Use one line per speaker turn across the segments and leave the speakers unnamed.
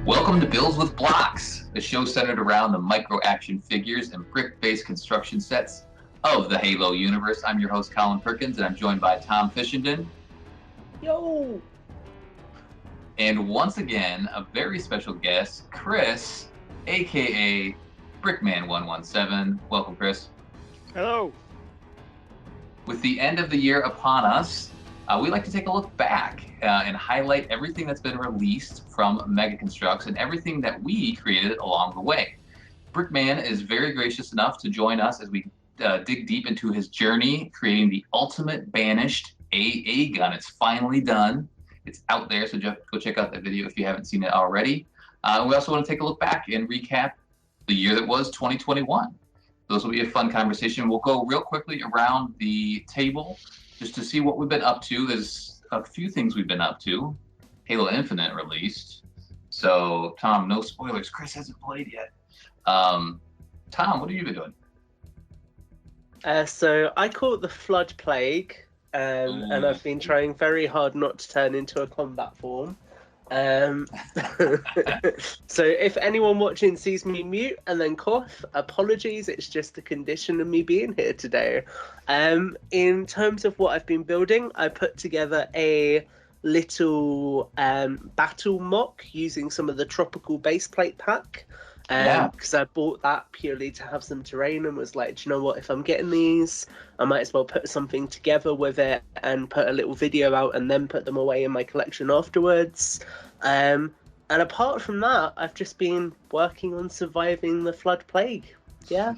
Welcome to Builds with Blocks, a show centered around the micro-action figures and brick-based construction sets of the Halo universe. I'm your host, Colin Perkins, and I'm joined by Tom Fishenden.
Yo!
And once again, a very special guest, Chris, a.k.a. Brickman117. Welcome, Chris.
Hello.
With the end of the year upon us, we like to take a look back and highlight everything that's been released from Mega Constructs and everything that we created along the way. Brickman is very gracious enough to join us as we dig deep into his journey creating the ultimate Banished AA Gun. It's finally done. It's out there, so just go check out that video if you haven't seen it already. We also want to take a look back and recap the year that was 2021. Those will be a fun conversation. We'll go real quickly around the table just to see what we've been up to. There's a few things we've been up to. Halo Infinite released. So, Tom, no spoilers. Chris hasn't played yet. Tom, what have you been doing?
So I caught the Flood Plague, and I've been trying very hard not to turn into a combat form. So if anyone watching sees me mute and then cough, apologies, it's just the condition of me being here today. In terms of what I've been building, I put together a little battle mock using some of the tropical base plate pack. Because I bought that purely to have some terrain and was like, do you know what, if I'm getting these, I might as well put something together with it and put a little video out and then put them away in my collection afterwards. And apart from that, I've just been working on surviving the Flood Plague. Yeah.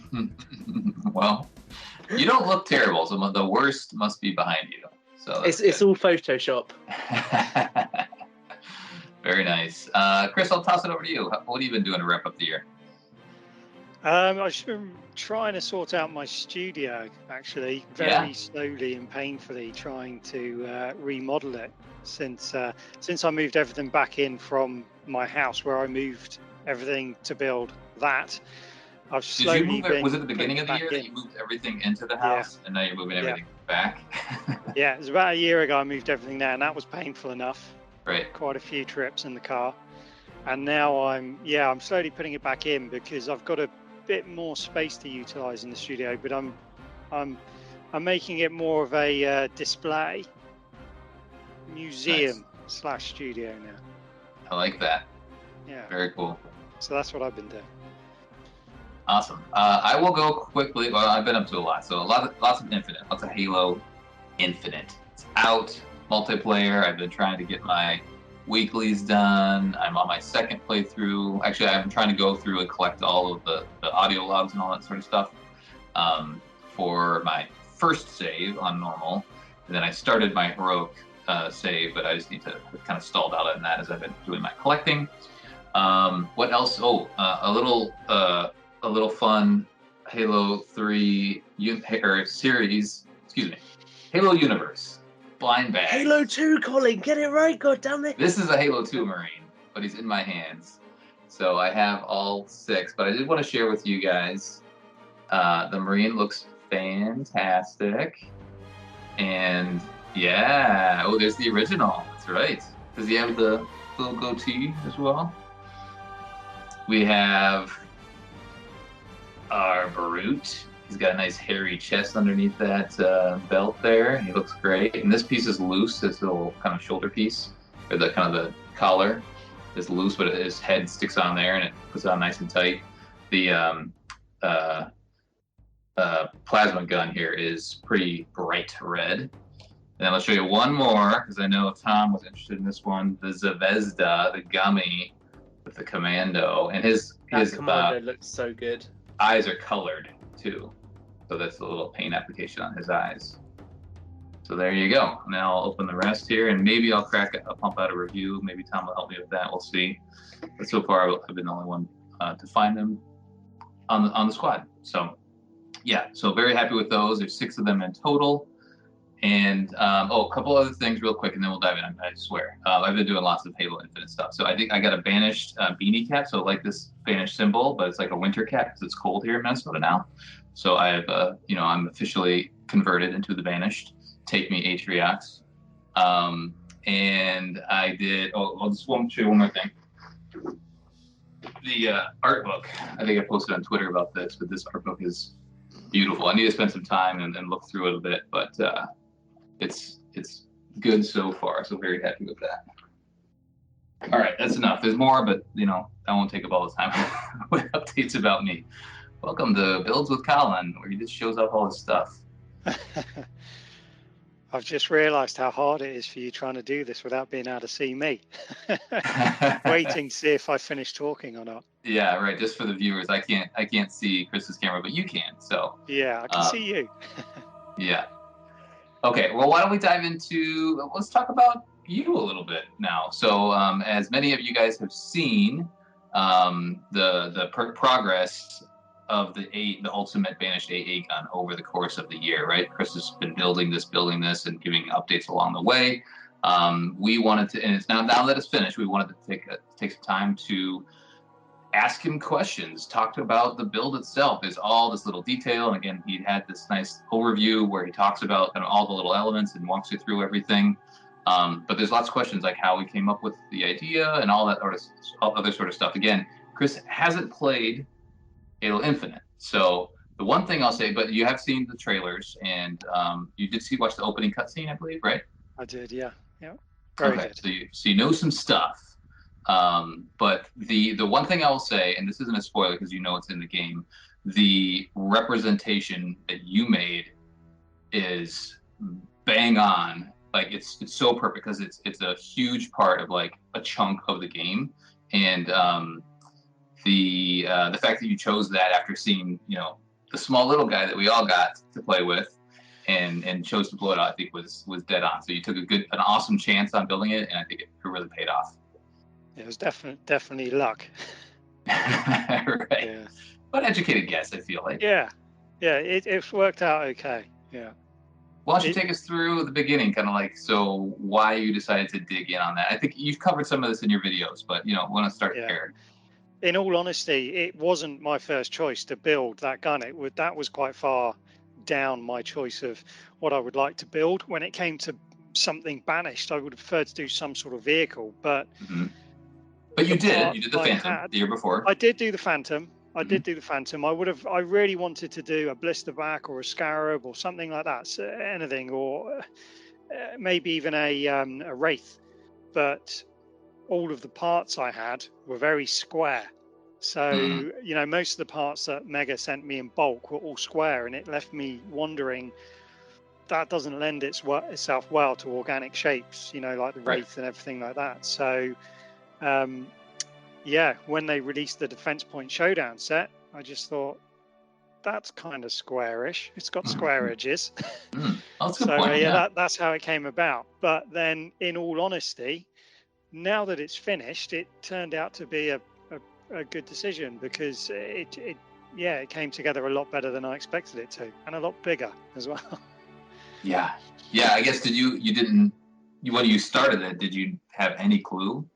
Well, you don't look terrible, so the worst must be behind you. So
it's all Photoshop.
Very nice. Chris, I'll toss it over to you. What have you been doing to wrap up the year?
I've just been trying to sort out my studio, actually, very slowly and painfully trying to remodel it since I moved everything back in from my house where I moved everything to build that. I've slowly been.
Was it the beginning of the year that you moved everything into the house and now you're moving everything back?
Yeah, it was about a year ago I moved everything there, and that was painful enough.
Right.
Quite a few trips in the car, and now I'm slowly putting it back in because I've got a bit more space to utilize in the studio, but I'm making it more of a display museum / studio now.
I like that.
Yeah.
Very cool.
So that's what I've been doing.
Awesome. I will go quickly. Well, I've been up to a lot. So lots of Infinite, lots of Halo Infinite. It's out. Multiplayer. I've been trying to get my weeklies done. I'm on my second playthrough. Actually, I'm trying to go through and collect all of the audio logs and all that sort of stuff for my first save on normal. And then I started my heroic save, but I just need to kind of stalled out on that as I've been doing my collecting. What else? Oh, a little fun Halo 3 series. Excuse me, Halo Universe. Blind bag.
Halo 2, Colin, get it right, goddammit.
This is a Halo 2 Marine, but he's in my hands. So I have all 6, but I did want to share with you guys. The Marine looks fantastic. And yeah, oh, there's the original. That's right. Does he have the little goatee as well? We have our Brute. He's got a nice hairy chest underneath that belt there. He looks great. And this piece is loose. This little kind of shoulder piece, or the kind of the collar is loose, but his head sticks on there and it puts it on nice and tight. The plasma gun here is pretty bright red. And I'll show you one more because I know Tom was interested in this one. The Zvezda, the gummy with the commando, and his
commando looks so good.
Eyes are colored too. So that's a little paint application on his eyes. So there you go. Now I'll open the rest here, and maybe I'll pump out a review. Maybe Tom will help me with that. We'll see. But so far, I've been the only one to find them on the squad. So yeah, so very happy with those. There's 6 of them in total. And a couple other things real quick, and then we'll dive in. I swear. I've been doing lots of Halo Infinite stuff. So I think I got a Banished beanie cap. So like this Banished symbol, but it's like a winter cap because it's cold here in Minnesota now. So I have, I'm officially converted into the Banished. Take me Atriox. And I did. Oh, I'll just show you one more thing. the art book. I think I posted on Twitter about this, but this art book is beautiful. I need to spend some time and look through it a bit, but it's good so far. So very happy with that. All right, that's enough. There's more, but I won't take up all the time with updates about me. Welcome to Builds with Colin, where he just shows off all his stuff.
I've just realised how hard it is for you trying to do this without being able to see me. Waiting to see if I finish talking or not.
Yeah, right. Just for the viewers, I can't see Chris's camera, but you can. So
yeah, I can see you.
Yeah. Okay. Well, why don't we dive into? Let's talk about you a little bit now. So, as many of you guys have seen, the progress of the ultimate Banished AA gun over the course of the year, right? Chris has been building this, and giving updates along the way. We wanted to, and it's now that it's finished, we wanted to take some time to ask him questions, talk about the build itself. There's all this little detail, and again, he had this nice overview where he talks about kind of all the little elements and walks you through everything. But there's lots of questions like how we came up with the idea and all that other sort of stuff. Again, Chris hasn't played Halo Infinite. So the one thing I'll say, but you have seen the trailers, and you did watch the opening cutscene, I believe, right?
I did, yeah. Very
okay,
good.
So you know some stuff. But the one thing I will say, and this isn't a spoiler because it's in the game, the representation that you made is bang on. Like it's so perfect because it's a huge part of like a chunk of the game, and the fact that you chose that after seeing the small little guy that we all got to play with, and chose to blow it out, I think was dead on. So you took an awesome chance on building it, and I think it really paid off.
It was definitely luck.
Right.
Yeah.
But educated guess, I feel like.
Yeah. It worked out okay. Yeah.
Why don't you take us through the beginning, kind of like, so why you decided to dig in on that? I think you've covered some of this in your videos, but want to start there.
In all honesty, it wasn't my first choice to build that gun. That was quite far down my choice of what I would like to build. When it came to something banished, I would have preferred to do some sort of vehicle, but
but you did the Phantom the year before.
I did do the Phantom. I really wanted to do a blister back or a Scarab or something like that, so anything, or maybe even a Wraith, but all of the parts I had were very square. So, most of the parts that Mega sent me in bulk were all square, and it left me wondering, that doesn't lend itself well to organic shapes, like the Wraith and everything like that. So, when they released the Defense Point Showdown set, I just thought, that's kind of squarish. It's got square edges.
That's a good point.
That's how it came about. But then, in all honesty, now that it's finished, it turned out to be a good decision, because it came together a lot better than I expected it to, and a lot bigger as well.
Yeah. I guess when you started it, did you have any clue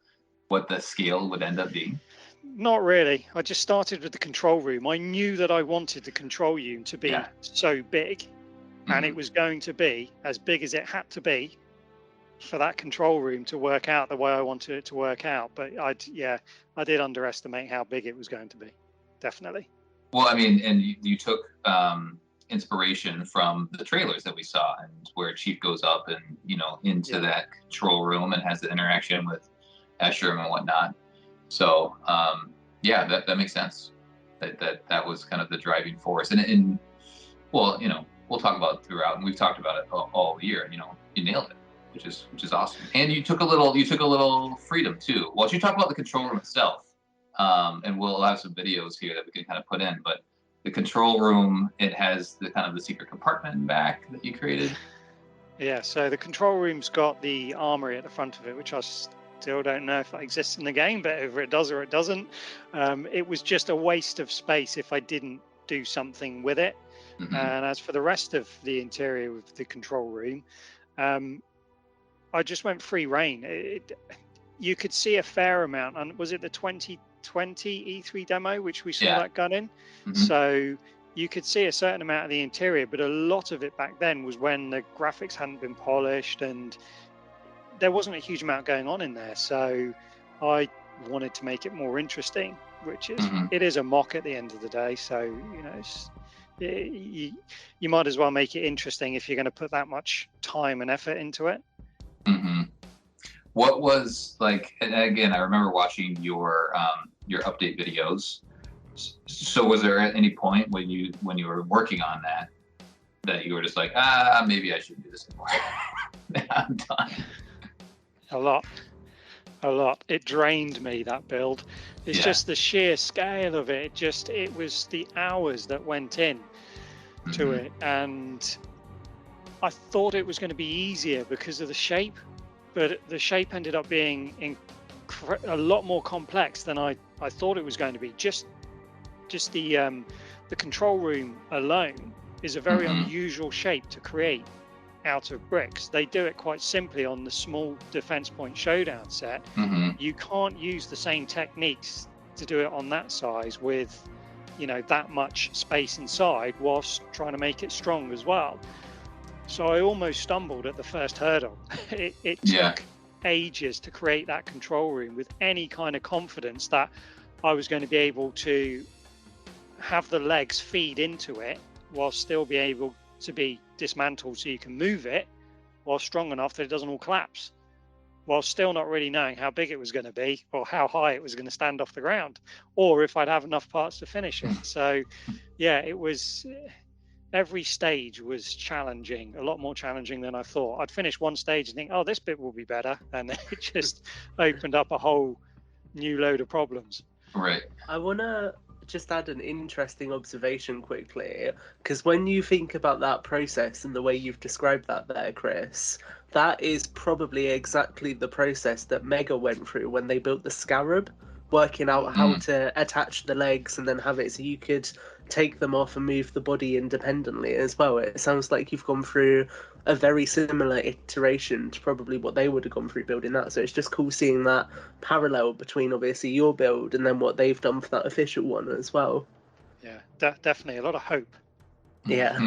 what the scale would end up being?
Not really. I just started with the control room. I knew that I wanted the control room to be so big, and it was going to be as big as it had to be for that control room to work out the way I wanted it to work out. But I did underestimate how big it was going to be. Definitely.
Well, I mean, and you took inspiration from the trailers that we saw, and where Chief goes up and into that control room and has the interaction with Escher and whatnot. So that makes sense. That was kind of the driving force, and we'll talk about it throughout, and we've talked about it all year. You nailed it, which is awesome. And you took a little freedom too. Well, you talk about the control room itself, and we'll have some videos here that we can kind of put in. But the control room, it has the kind of the secret compartment in back that you created.
Yeah. So the control room's got the armory at the front of it, which I still don't know if that exists in the game, but either it does or it doesn't. It was just a waste of space if I didn't do something with it. And as for the rest of the interior of the control room, I just went free reign. You could see a fair amount, and was it the 2020 E3 demo which we saw that gun in? So you could see a certain amount of the interior, but a lot of it back then was when the graphics hadn't been polished and there wasn't a huge amount going on in there. So I wanted to make it more interesting. which is it is a mock at the end of the day. So you might as well make it interesting if you're going to put that much time and effort into it.
What was like? And again, I remember watching your update videos. So was there at any point when you were working on that you were just like, maybe I shouldn't do this anymore? I'm done.
A lot. It drained me, that build. It's just the sheer scale of it. It was the hours that went in to it, and I thought it was going to be easier because of the shape, but the shape ended up being a lot more complex than I thought it was going to be. Just the control room alone is a very unusual shape to create out of bricks. They do it quite simply on the small defense point showdown set. You can't use the same techniques to do it on that size with that much space inside whilst trying to make it strong as well. So I almost stumbled at the first hurdle. It took ages to create that control room with any kind of confidence that I was going to be able to have the legs feed into it while still be able to be dismantled so you can move it while strong enough that it doesn't all collapse, while still not really knowing how big it was going to be or how high it was going to stand off the ground or if I'd have enough parts to finish it. So it was, every stage was challenging, a lot more challenging than I thought. I'd finish one stage and think, oh, this bit will be better, and then it just opened up a whole new load of problems.
Right.
I want to just add an interesting observation quickly, because when you think about that process and the way you've described that there, Chris, that is probably exactly the process that Mega went through when they built the Scarab, working out how to attach the legs and then have it so you could take them off and move the body independently as well. It sounds like you've gone through a very similar iteration to probably what they would have gone through building that. So it's just cool seeing that parallel between obviously your build and then what they've done for that official one as well.
Yeah, definitely a lot of hope.
Yeah.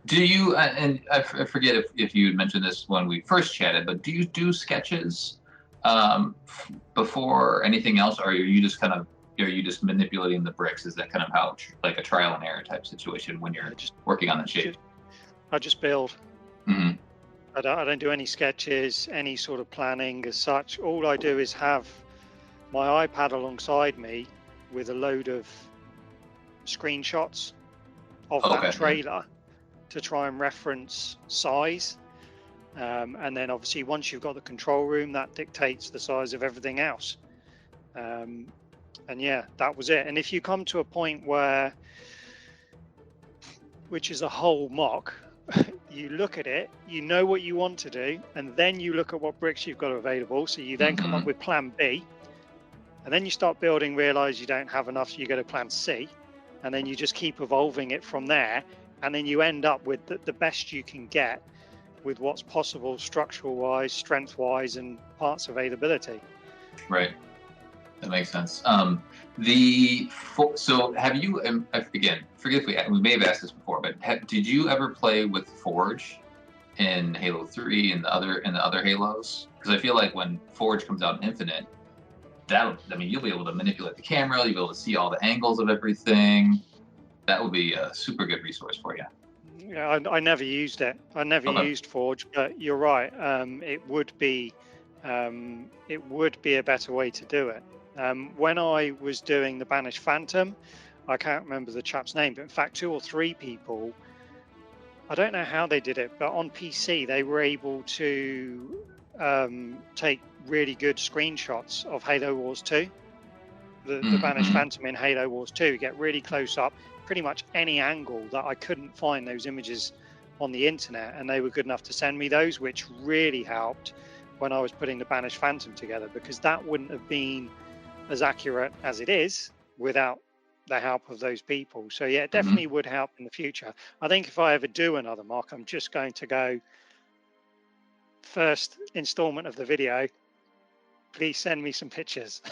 Do you, and I forget if you had mentioned this when we first chatted, but do you do sketches before anything else, or are you just manipulating the bricks? Is that kind of how, like a trial and error type situation when you're just working on the shape?
I just build. I don't do any sketches, any sort of planning as such. All I do is have my iPad alongside me with a load of screenshots of that trailer to try and reference size. And then obviously once you've got the control room, that dictates the size of everything else. And that was it. And if you come to a point which is a whole mock, you look at it, you know what you want to do, and then you look at what bricks you've got available. So you then come up with plan B, and then you start building, realize you don't have enough, so you go to plan C, and then you just keep evolving it from there. And then you end up with the best you can get with what's possible structural wise, strength wise, and parts availability.
Right. That makes sense. So have you, again, forget if we may have asked this before, but did you ever play with Forge in Halo 3 and the other Halos? Because I feel like when Forge comes out in Infinite, you'll be able to manipulate the camera, you'll be able to see all the angles of everything. That would be a super good resource for you.
Yeah, I never used it. I never used Forge, but you're right. It would be a better way to do it. When I was doing the Banished Phantom, I can't remember the chap's name, but in fact 2 or 3 people, I don't know how they did it, but on PC they were able to take really good screenshots of Halo Wars 2. The Banished Phantom in Halo Wars 2, get really close up, pretty much any angle that I couldn't find those images on the internet, and they were good enough to send me those, which really helped when I was putting the Banished Phantom together, because that wouldn't have been as accurate as it is without the help of those people. So yeah, it definitely would help in the future. I think if I ever do another mock, I'm just going to go first installment of the video, please send me some pictures.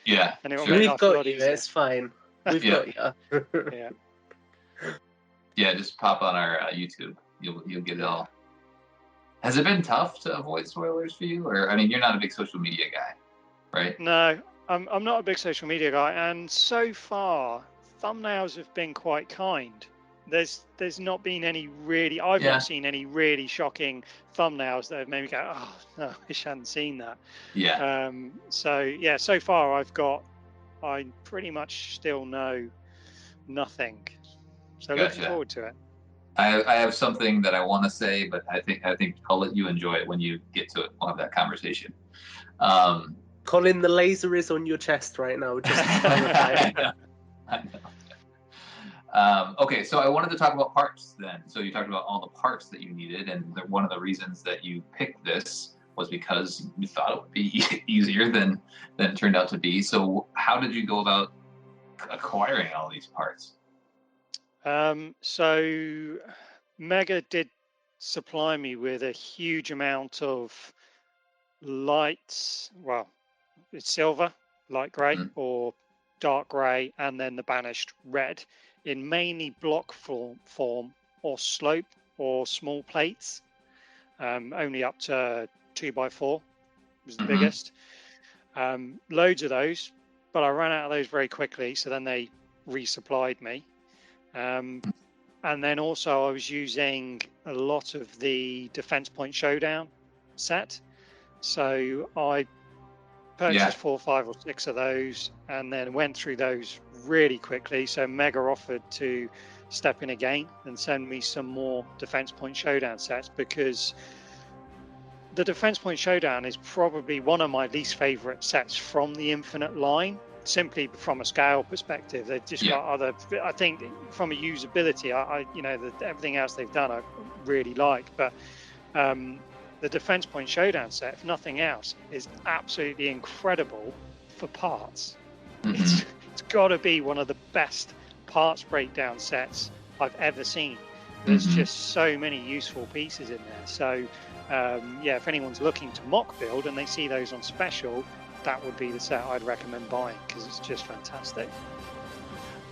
Yeah.
And
we've got you, it's fine. We've got you.
Yeah.
Yeah, just pop on our YouTube. You'll get it all. Has it been tough to avoid spoilers for you? Or, I mean, you're not a big social media guy, right?
No, I'm not a big social media guy, and so far thumbnails have been quite kind. There's not been any really. I've
Yeah.
not seen any really shocking thumbnails that have made me go, oh no, I wish I hadn't seen that.
Yeah.
So yeah, so far I pretty much still know nothing. So looking
Gotcha.
forward to it.
I have something that I want to say, but I think I'll let you enjoy it when you get to it. We'll have that conversation.
Colin, the laser is on your chest right now. Just to clarify.
I know. Okay, so I wanted to talk about parts then. So you talked about all the parts that you needed, and one of the reasons that you picked this was because you thought it would be easier than it turned out to be. So how did you go about acquiring all these parts?
So Mega did supply me with a huge amount of lights. Well, it's silver, light grey, or dark grey, and then the Banished red in mainly block form or slope or small plates. Only up to 2x4 was the biggest. Loads of those, but I ran out of those very quickly. So then they resupplied me. And then also I was using a lot of the Defense Point Showdown set. So I purchased 4, 5, or 6 of those and then went through those really quickly. So Mega offered to step in again and send me some more Defense Point Showdown sets, because the Defense Point Showdown is probably one of my least favorite sets from the Infinite line, simply from a scale perspective. They've just got other, I think from a usability, everything else they've done I really like, but the Defense Point Showdown set, if nothing else, is absolutely incredible for parts. It's got to be one of the best parts breakdown sets I've ever seen. There's just so many useful pieces in there. So if anyone's looking to mock build and they see those on special, that would be the set I'd recommend buying, because it's just fantastic.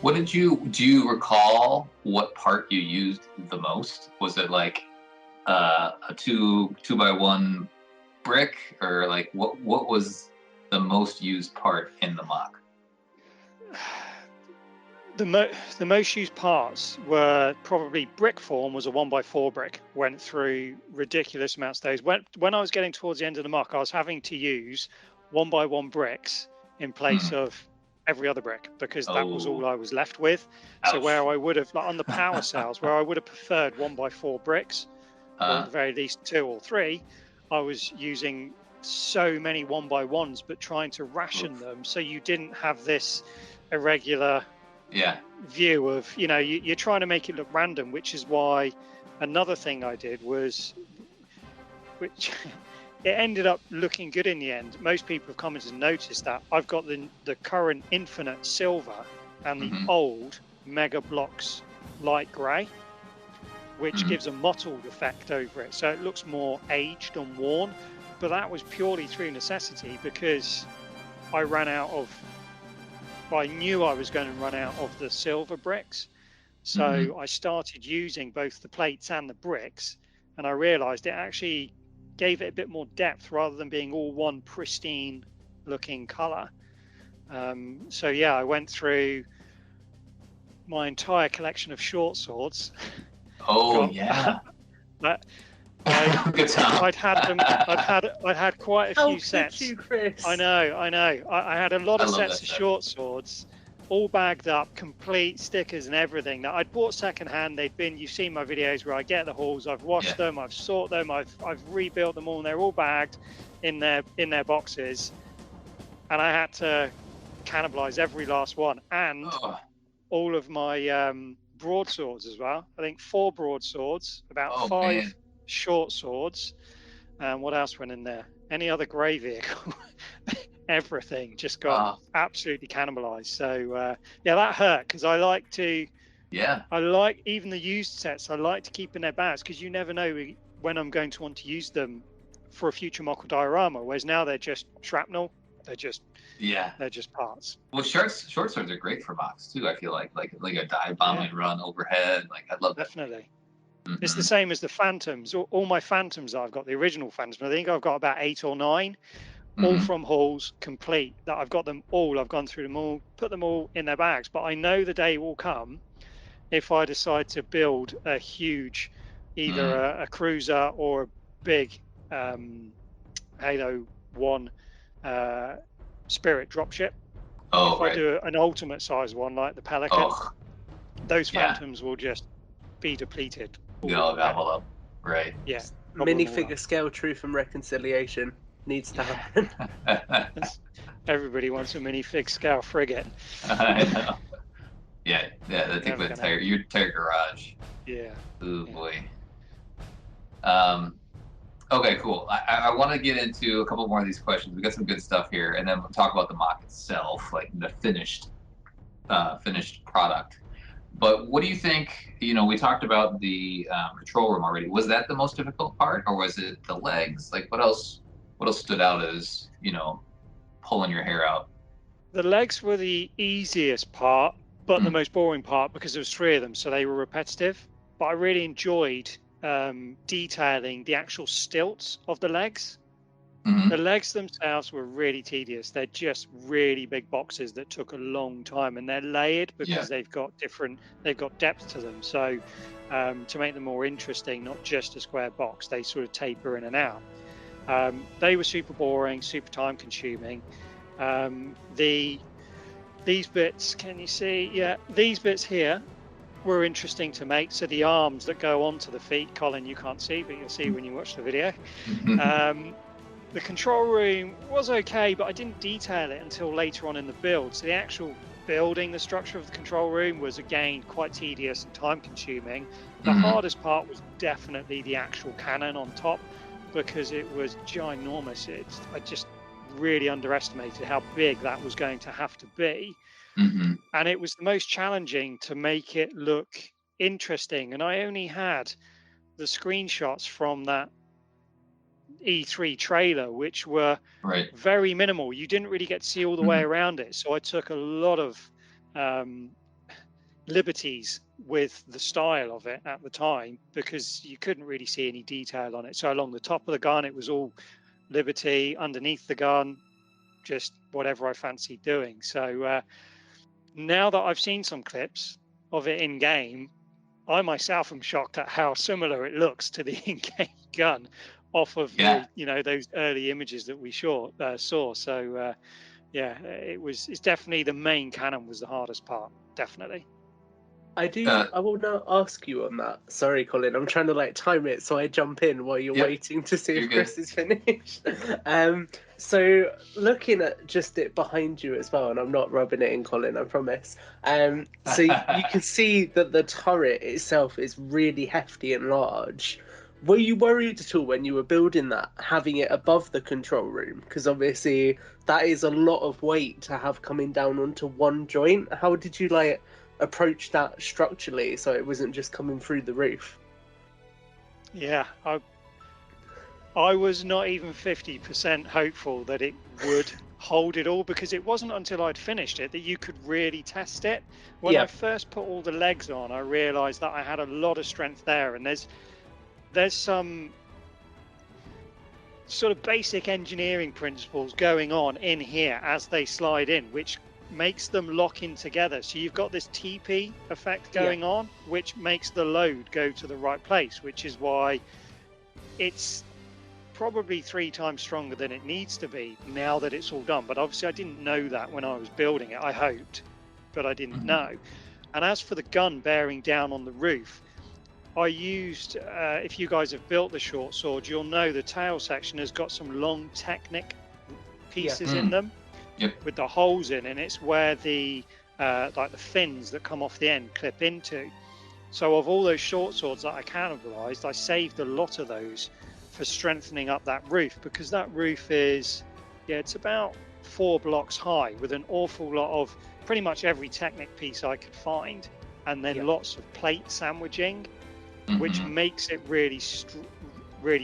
Do you recall what part you used the most? Was it like a 2x1 brick, or like what was the most used part in the mock?
The most used parts were probably brick form. Was a 1x4 brick. Went through ridiculous amounts of those. When I was getting towards the end of the mock, I was having to use 1x1 bricks in place of every other brick, because that was all I was left with.
Ouch.
So where I would have, like on the power cells, where I would have preferred 1x4 bricks, or at the very least 2 or 3, I was using so many 1x1s, but trying to ration them so you didn't have this irregular view of, you're trying to make it look random, which is why another thing I did was, which it ended up looking good in the end. Most people have commented and noticed that I've got the current Infinite Silver and the old Mega Blocks Light Grey, which gives a mottled effect over it. So it looks more aged and worn, but that was purely through necessity, because I knew I was going to run out of the silver bricks. So I started using both the plates and the bricks, and I realized it actually gave it a bit more depth rather than being all one pristine looking color. I went through my entire collection of short swords. I'd had them. I'd had quite a few sets.
You, Chris?
I know. I had a lot of sets of short swords, all bagged up, complete stickers and everything that I'd bought secondhand. You've seen my videos where I get the hauls. I've washed them, I've sorted them, I've rebuilt them all, and they're all bagged in their boxes. And I had to cannibalize every last one, and all of my broadswords as well. I think 4 broadswords, about 5 short swords, and what else went in there? Any other grey vehicle? Everything just got absolutely cannibalized. So that hurt, because I like even the used sets, I like to keep in their bags, because you never know when I'm going to want to use them for a future mock or diorama, whereas now they're just shrapnel. They're just parts.
Well, short swords are great for mocks too. I feel like a dive bombing run overhead. Like, I love that.
Definitely. It's the same as the Phantoms. All my Phantoms I've got, the original Phantoms, I think I've got about 8 or 9. all from hauls, complete. That I've got them all. I've gone through them all, put them all in their bags. But I know the day will come if I decide to build a huge, either a cruiser or a big Halo 1 Spirit dropship.
Oh,
if I do an ultimate size one like the Pelican, those Phantoms will just be depleted.
They'll gobble up. Right.
Yeah.
Minifigure scale truth and reconciliation needs to happen.
Everybody wants a minifig scale frigate.
I know. Yeah, that thing would entire your entire garage.
Yeah.
Oh boy. Okay, cool. I want to get into a couple more of these questions. We got some good stuff here, and then we'll talk about the mock itself, like the finished product. But what do you think? You know, we talked about the control room already. Was that the most difficult part, or was it the legs? Like, what else? What else stood out as, you know, pulling your hair out?
The legs were the easiest part, but the most boring part because there was 3 of them, so they were repetitive. But I really enjoyed detailing the actual stilts of the legs. The legs themselves were really tedious. They're just really big boxes that took a long time, and they're layered because they've got depth to them. So to make them more interesting, not just a square box, they sort of taper in and out. They were super boring, super time consuming. These bits, can you see? Yeah, these bits here were interesting to make. So the arms that go onto the feet, Colin, you can't see, but you'll see when you watch the video. The control room was okay, but I didn't detail it until later on in the build. So the actual building, the structure of the control room was again quite tedious and time consuming. The hardest part was definitely the actual cannon on top, because it was ginormous. I just really underestimated how big that was going to have to be. And it was the most challenging to make it look interesting. And I only had the screenshots from that E3 trailer, which were very minimal. You didn't really get to see all the way around it. So I took a lot of liberties with the style of it at the time, because you couldn't really see any detail on it. So along the top of the gun, it was all liberty. Underneath the gun, just whatever I fancied doing. So now that I've seen some clips of it in game, I myself am shocked at how similar it looks to the in-game gun off of those early images that we saw. So it's definitely the main cannon was the hardest part, definitely.
I will now ask you on that. Sorry, Colin, I'm trying to time it so I jump in while you're waiting to see if Chris is finished. So looking at just it behind you as well, and I'm not rubbing it in, Colin, I promise. So you can see that the turret itself is really hefty and large. Were you worried at all when you were building that, having it above the control room? Because obviously that is a lot of weight to have coming down onto one joint. How did you approach that structurally so it wasn't just coming through the roof?
Yeah, I was not even 50% hopeful that it would hold it all, because it wasn't until I'd finished it that you could really test it. When I first put all the legs on, I realized that I had a lot of strength there, and there's some sort of basic engineering principles going on in here as they slide in, which makes them lock in together. So you've got this TP effect going on, which makes the load go to the right place, which is why it's probably 3 times stronger than it needs to be now that it's all done. But obviously I didn't know that when I was building it. I hoped, but I didn't know. And as for the gun bearing down on the roof, I used, if you guys have built the short sword, you'll know the tail section has got some long Technic pieces in them. With the holes in, and it's where the the fins that come off the end clip into. So of all those short swords that I cannibalized, I saved a lot of those for strengthening up that roof, because that roof is it's about 4 blocks high, with an awful lot of pretty much every Technic piece I could find, and then lots of plate sandwiching, which makes it really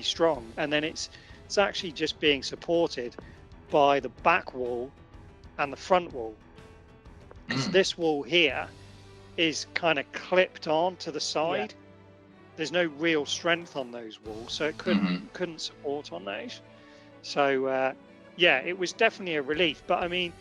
strong. And then it's actually just being supported by the back wall and the front wall, because this wall here is kind of clipped on to the side. There's no real strength on those walls, so it couldn't support on those. So yeah, it was definitely a relief. But I mean,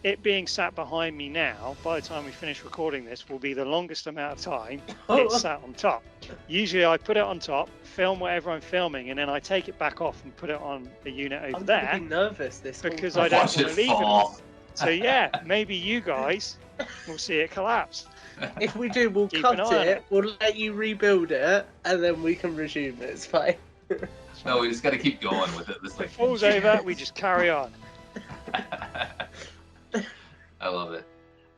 it being sat behind me now, by the time we finish recording this, will be the longest amount of time it's sat on top. Usually I put it on top, film whatever I'm filming, and then I take it back off and put it on a unit over there.
I'm gonna be nervous this
because
whole
I don't
Watch
want
it
to leave
fall.
it. So yeah, maybe you guys will see it collapse.
If we do, we'll
Keep
cut
an eye on
it,
it.
we'll let you rebuild it, and then we can resume it. It's fine.
No, we just got to keep going with it. This
If it falls over, we just carry on.
I love it.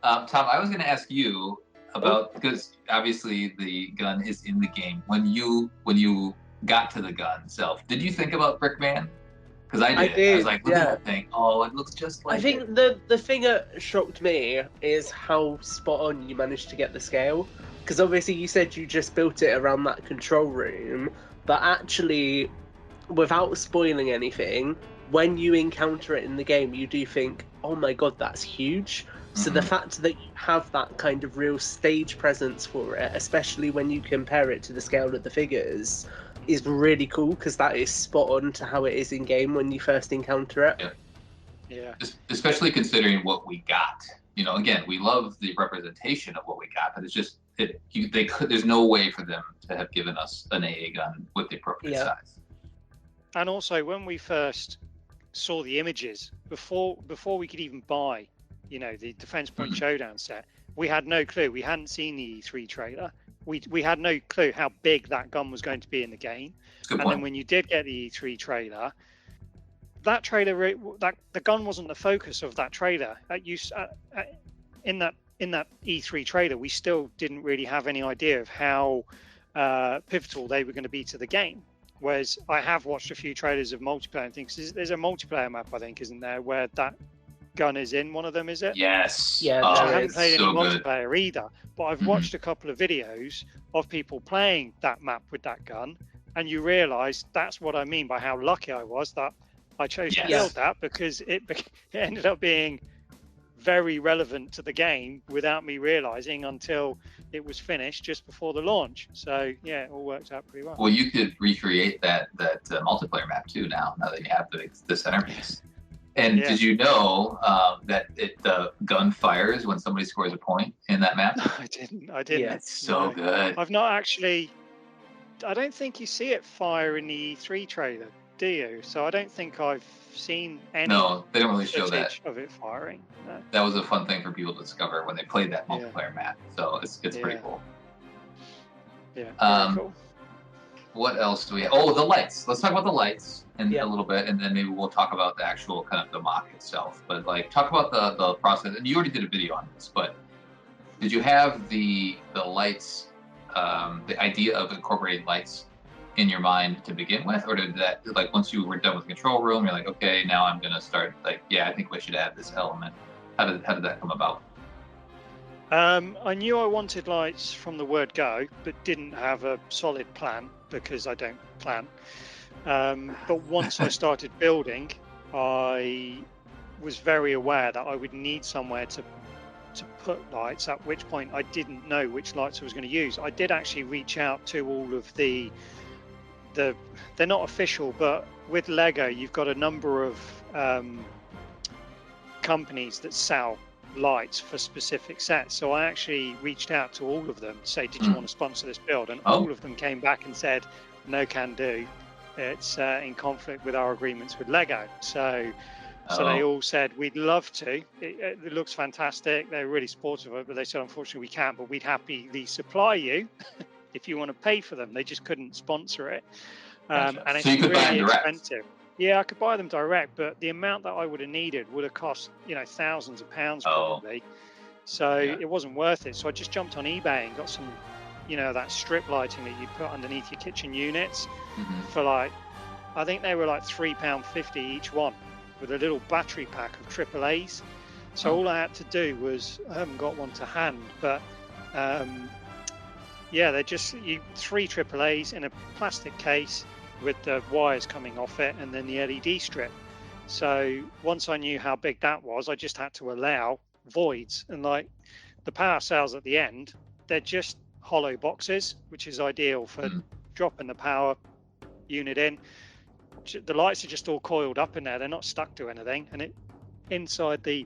Tom, I was going to ask you about, because obviously the gun is in the game. When you got to the gun itself, did you think about Brickman? Because I did. I was like, look at that thing. Oh, it looks just like
I think
it.
the thing that shocked me is how spot on you managed to get the scale. Because obviously you said you just built it around that control room, but actually, without spoiling anything, when you encounter it in the game, you do think, oh my god, that's huge. So the fact that you have that kind of real stage presence for it, especially when you compare it to the scale of the figures, is really cool, because that is spot on to how it is in game when you first encounter it.
Yeah.
Especially considering what we got. You know, again, we love the representation of what we got, but it's just there's no way for them to have given us an AA gun with the appropriate size.
And also, when we first saw the images, before we could even buy, you know, the Defense Point Showdown set, we had no clue. We hadn't seen the E3 trailer. We had no clue how big that gun was going to be in the game. And then when you did get the E3 trailer, that trailer, the gun wasn't the focus of that trailer. In that E3 trailer, we still didn't really have any idea of how pivotal they were going to be to the game. Whereas I have watched a few trailers of multiplayer and things. There's a multiplayer map, I think, isn't there, where that gun is in one of them, is it?
Yes.
Yeah,
I haven't played any
so
multiplayer either, but I've watched a couple of videos of people playing that map with that gun, and you realise that's what I mean by how lucky I was that I chose to build that, because it ended up being very relevant to the game without me realising until it was finished just before the launch. So yeah, it all worked out pretty well.
Well, you could recreate that multiplayer map too now that you have the centerpiece. And did you know that the gun fires when somebody scores a point in that map?
I didn't.
Yeah, it's so good.
I've not actually. I don't think you see it fire in the E3 trailer, do you? So I don't think I've seen any.
No, they don't really show that
of it firing. No.
That was a fun thing for people to discover when they played that multiplayer map. So it's pretty cool.
Yeah. Cool.
What else do we have? Oh, the lights. Let's talk about the lights in a little bit, and then maybe we'll talk about the actual kind of the mock itself. But like, talk about the process. And you already did a video on this, but did you have the lights, the idea of incorporating lights in your mind to begin with, or did that, like, once you were done with the control room, you're like, okay, now I'm gonna start, like, I think we should add this element. How did that come about?
I knew I wanted lights from the word go, but didn't have a solid plan because I don't plan. But once I started building, I was very aware that I would need somewhere to put lights, at which point I didn't know which lights I was going to use. I did actually reach out to all of they're not official, but with Lego, you've got a number of companies that sell lights for specific sets. So I actually reached out to all of them to say, did you want to sponsor this build? And all of them came back and said, no can do. It's in conflict with our agreements with Lego. So they all said, we'd love to. It looks fantastic. They're really supportive of it, but they said, unfortunately, we can't, but we'd happily supply you if you want to pay for them. They just couldn't sponsor it. And it's really expensive. Yeah, I could buy them direct, but the amount that I would have needed would have cost, thousands of pounds probably. So it wasn't worth it. So I just jumped on eBay and got some, that strip lighting that you put underneath your kitchen units for I think they were like £3.50 each one, with a little battery pack of AAAs. So all I had to do was, I haven't got one to hand, but they're just 3 AAAs in a plastic case with the wires coming off it, and then the LED strip. So once I knew how big that was, I just had to allow voids, and like the power cells at the end, they're just hollow boxes, which is ideal for dropping the power unit in, the lights are just all coiled up in there. They're not stuck to anything. And inside the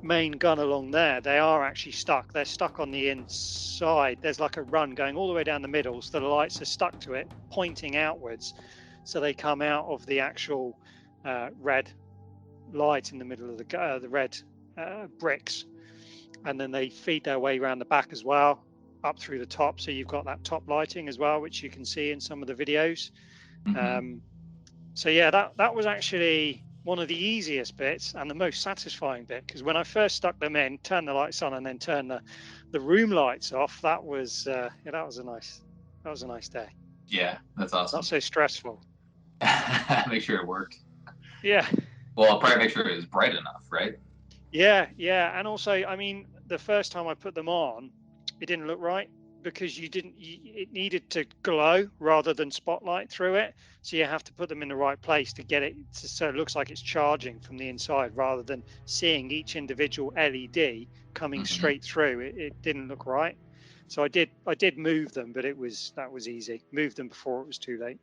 main gun along there, they are actually stuck. They're stuck on the inside. There's like a run going all the way down the middle, so the lights are stuck to it, pointing outwards. So they come out of the actual red light in the middle of the red bricks, and then they feed their way around the back as well, up through the top. So you've got that top lighting as well, which you can see in some of the videos. So yeah, that was actually one of the easiest bits and the most satisfying bit, because when I first stuck them in, turned the lights on, and then turned the room lights off, that was a nice day.
Yeah, that's awesome.
Not so stressful.
Make sure it worked.
Yeah.
Well, I'll probably make sure it was bright enough, right?
Yeah, and also, I mean, the first time I put them on, it didn't look right, because it needed to glow rather than spotlight through it. So you have to put them in the right place to get it so it looks like it's charging from the inside, rather than seeing each individual LED coming straight through. It didn't look right. So I did move them, but that was easy. Moved them before it was too late.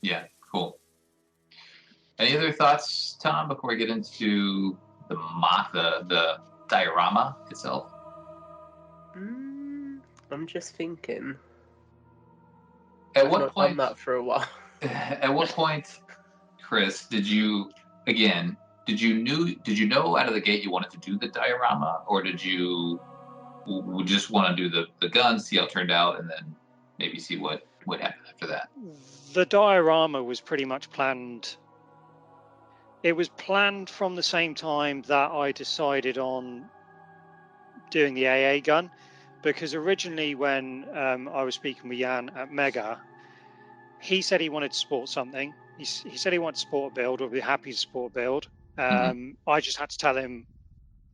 Yeah, cool. Any other thoughts, Tom, before we get into the diorama itself?
I'm just thinking.
At
I've
what
not
point?
done that for a while.
At what point, Chris, did you know out of the gate you wanted to do the diorama, or did you just want to do the gun, see how it turned out, and then maybe see what happened after that?
The diorama was pretty much planned. It was planned from the same time that I decided on doing the AA gun, because originally when I was speaking with Jan at Mega, he said he wanted to sport something. He said he wanted to sport a build, or be happy to sport a build. I just had to tell him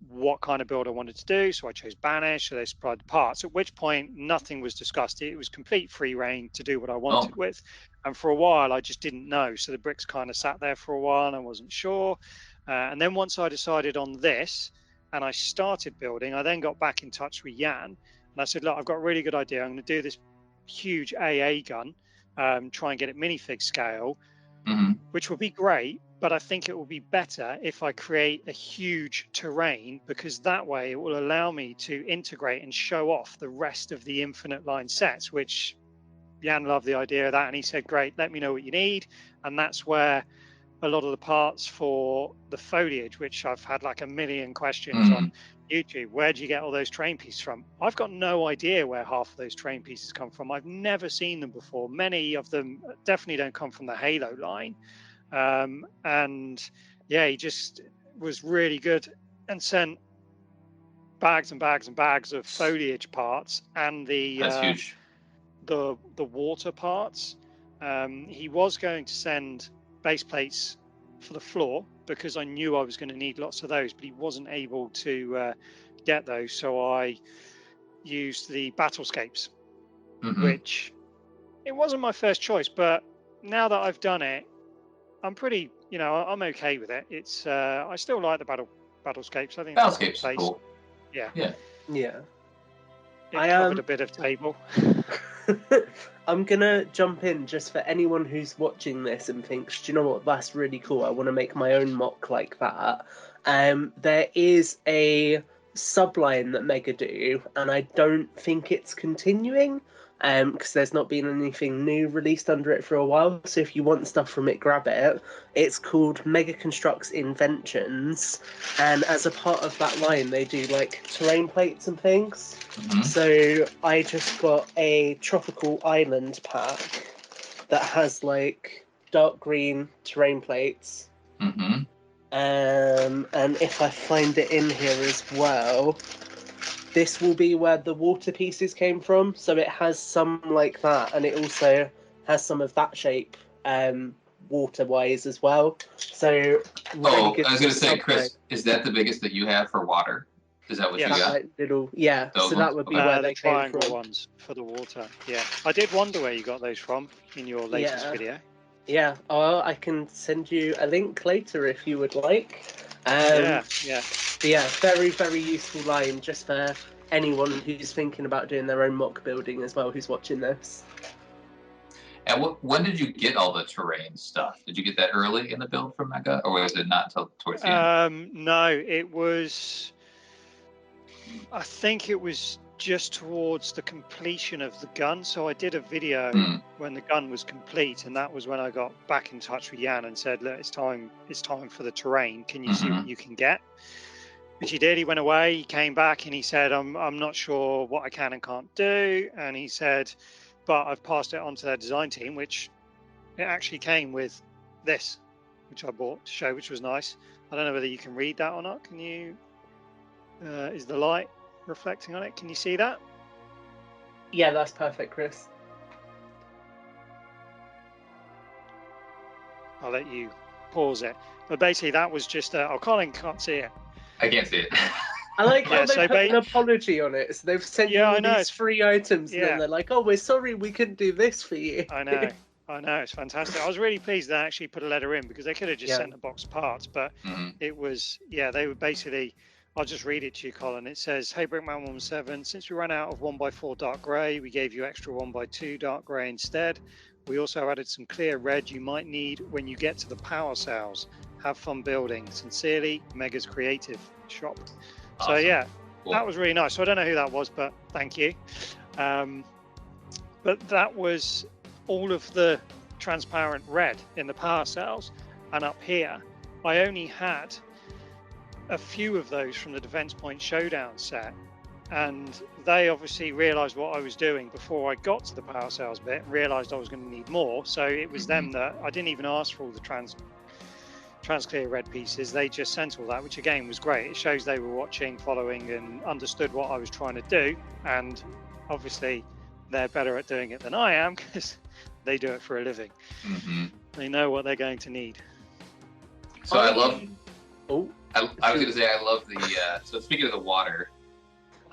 what kind of build I wanted to do, so I chose Banished, so they supplied the parts, at which point nothing was discussed. It was complete free reign to do what I wanted with, and for a while I just didn't know, so the bricks kind of sat there for a while and I wasn't sure, and then once I decided on this and I started building, I then got back in touch with Jan and I said, look, I've got a really good idea. I'm going to do this huge AA gun, try and get it minifig scale, which would be great, but I think it will be better if I create a huge terrain, because that way it will allow me to integrate and show off the rest of the Infinite Line sets, which Jan loved the idea of that, and he said, great, let me know what you need. And that's where a lot of the parts for the foliage, which I've had like a million questions on YouTube, where do you get all those train pieces from? I've got no idea where half of those train pieces come from. I've never seen them before. Many of them definitely don't come from the Halo line. And yeah, he just was really good and sent bags and bags and bags of foliage parts and
That's huge.
the water parts. He was going to send base plates for the floor, because I knew I was going to need lots of those, but he wasn't able to get those, so I used the battlescapes, which it wasn't my first choice, but now that I've done it, I'm pretty, I'm okay with it. It's I still like the battlescapes. I think
battlescapes are cool.
Yeah.
It
covered a bit of table.
I'm gonna jump in just for anyone who's watching this and thinks, do you know what, that's really cool, I want to make my own mock like that. There is a subline that Mega do, and I don't think it's continuing, because there's not been anything new released under it for a while, so if you want stuff from it, grab it. It's called Mega Constructs Inventions, and as a part of that line they do like terrain plates and things. So I just got a tropical island pack that has like dark green terrain plates, and if I find it in here as well, this will be where the water pieces came from, so it has some like that, and it also has some of that shape water-wise as well. So really good.
I was going to say, Chris, is that the biggest that you have for water? Is that what you got?
Like little, those so that would be where they
the triangle
came from.
Ones for the water. Yeah, I did wonder where you got those from in your latest video.
Yeah, I can send you a link later if you would like. But yeah, very, very useful line just for anyone who's thinking about doing their own mock building as well, who's watching this.
And when did you get all the terrain stuff? Did you get that early in the build from Mega, or was it not until towards the end?
No, it was. I think it was just towards the completion of the gun. So I did a video when the gun was complete, and that was when I got back in touch with Jan and said, "Look, it's time for the terrain. Can you see what you can get?" Which he did. He went away. He came back and he said, "I'm not sure what I can and can't do." And he said, "But I've passed it on to their design team," which it actually came with this, which I bought to show, which was nice. I don't know whether you can read that or not. Can you? Is the light reflecting on it? Can you see that?
Yeah, that's perfect, Chris.
I'll let you pause it. But basically, that was just. Colin can't see it.
I can't see it.
I like how they put an apology on it. So they've sent you all these free items, and then they're like, "Oh, we're sorry, we couldn't do this for you."
I know, it's fantastic. I was really pleased they actually put a letter in, because they could have just sent a box of parts, but it was, they were basically. I'll just read it to you, Colin. It says, "Hey, Brickman17, since we ran out of 1x4 dark grey, we gave you extra 1x2 dark grey instead. We also added some clear red you might need when you get to the power cells. Have fun building. Sincerely, Mega's Creative Shop." Awesome. So cool. That was really nice. So I don't know who that was, but thank you. But that was all of the transparent red in the power cells, and up here, I only had a few of those from the Defense Point Showdown set, and they obviously realized what I was doing before I got to the power cells bit, and realized I was going to need more. So it was them that I didn't even ask for all the transclear red pieces. They just sent all that, which again was great. It shows they were watching, following, and understood what I was trying to do. And obviously they're better at doing it than I am, because they do it for a living. They know what they're going to need.
So I love I was going to say, I love the, so speaking of the water,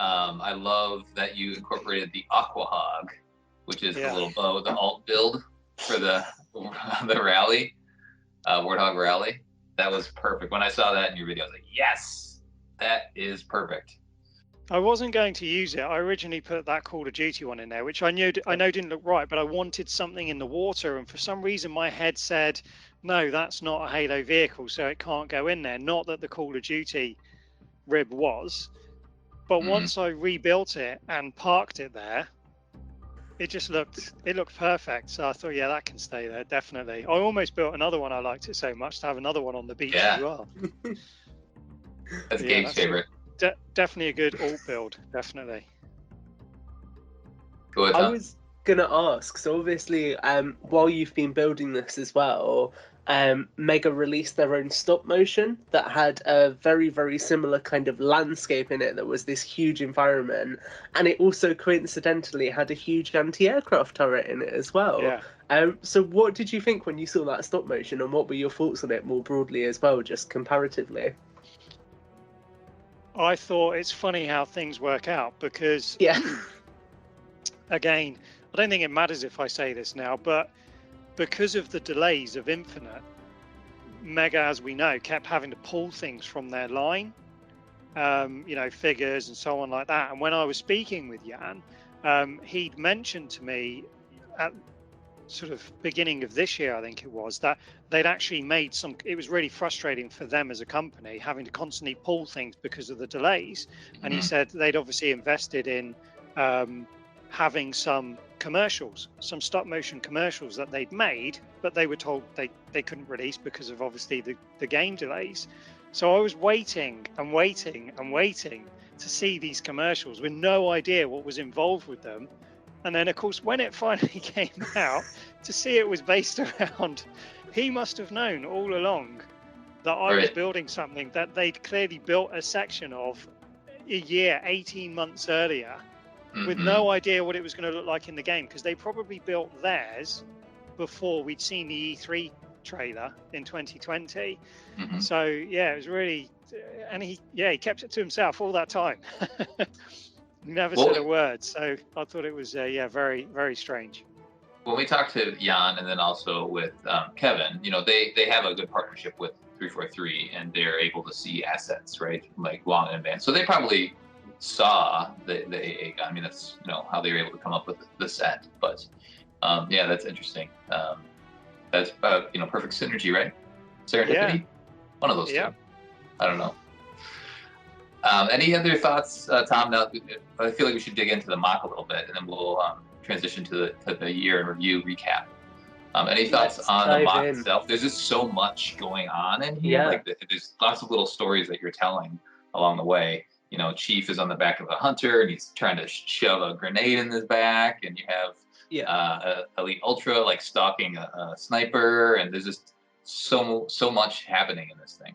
I love that you incorporated the Aqua Hog, which is the little bow, the alt build for the rally, Warthog rally. That was perfect. When I saw that in your video, I was like, yes, that is perfect.
I wasn't going to use it. I originally put that Call of Duty one in there, which I know didn't look right, but I wanted something in the water, and for some reason my head said, no, that's not a Halo vehicle, so it can't go in there. Not that the Call of Duty rib was, but once I rebuilt it and parked it there, it looked perfect. So I thought, that can stay there, definitely. I almost built another one. I liked it so much to have another one on the beach as well.
That's Gabe's favorite.
Definitely a good alt build, definitely.
Go ahead,
Tom. I was gonna ask, so obviously while you've been building this as well, Mega released their own stop motion that had a very, very similar kind of landscape in it that was this huge environment, and it also coincidentally had a huge anti-aircraft turret in it as well. So what did you think when you saw that stop motion, and what were your thoughts on it more broadly as well, just comparatively?
I thought it's funny how things work out, because again, I don't think it matters if I say this now, but because of the delays of Infinite, Mega, as we know, kept having to pull things from their line, figures and so on like that. And when I was speaking with Jan, he'd mentioned to me at sort of beginning of this year, I think it was, that they'd actually made it was really frustrating for them as a company, having to constantly pull things because of the delays. And he said they'd obviously invested in having some commercials, some stop motion commercials that they'd made, but they were told they couldn't release because of obviously the game delays. So I was waiting and waiting and waiting to see these commercials with no idea what was involved with them. And then, of course, when it finally came out, to see it was based around, he must have known all along that I was building something that they'd clearly built a section of a year, 18 months earlier, with no idea what it was going to look like in the game, because they probably built theirs before we'd seen the E3 trailer in 2020. So, it was really, and he kept it to himself all that time. He never said a word, so I thought it was very, very strange.
When we talked to Jan and then also with Kevin, they have a good partnership with 343, and they're able to see assets, right, like long in advance. So they probably saw the AA gun. I mean, that's how they were able to come up with the set. But Yeah, that's interesting. That's perfect synergy, right? Serendipity?
Yeah.
One of those
Yeah.
two. I don't know. Any other thoughts, Tom? Now, I feel like we should dig into the mock a little bit, and then we'll transition to the year in review recap. Any thoughts
Let's
on the
dive
mock
in.
itself? There's just so much going on in here.
Yeah.
Like there's lots of little stories that you're telling along the way. You know, Chief is on the back of a hunter, and he's trying to shove a grenade in his back, and you have Elite Ultra like stalking a sniper, and there's just so much happening in this thing.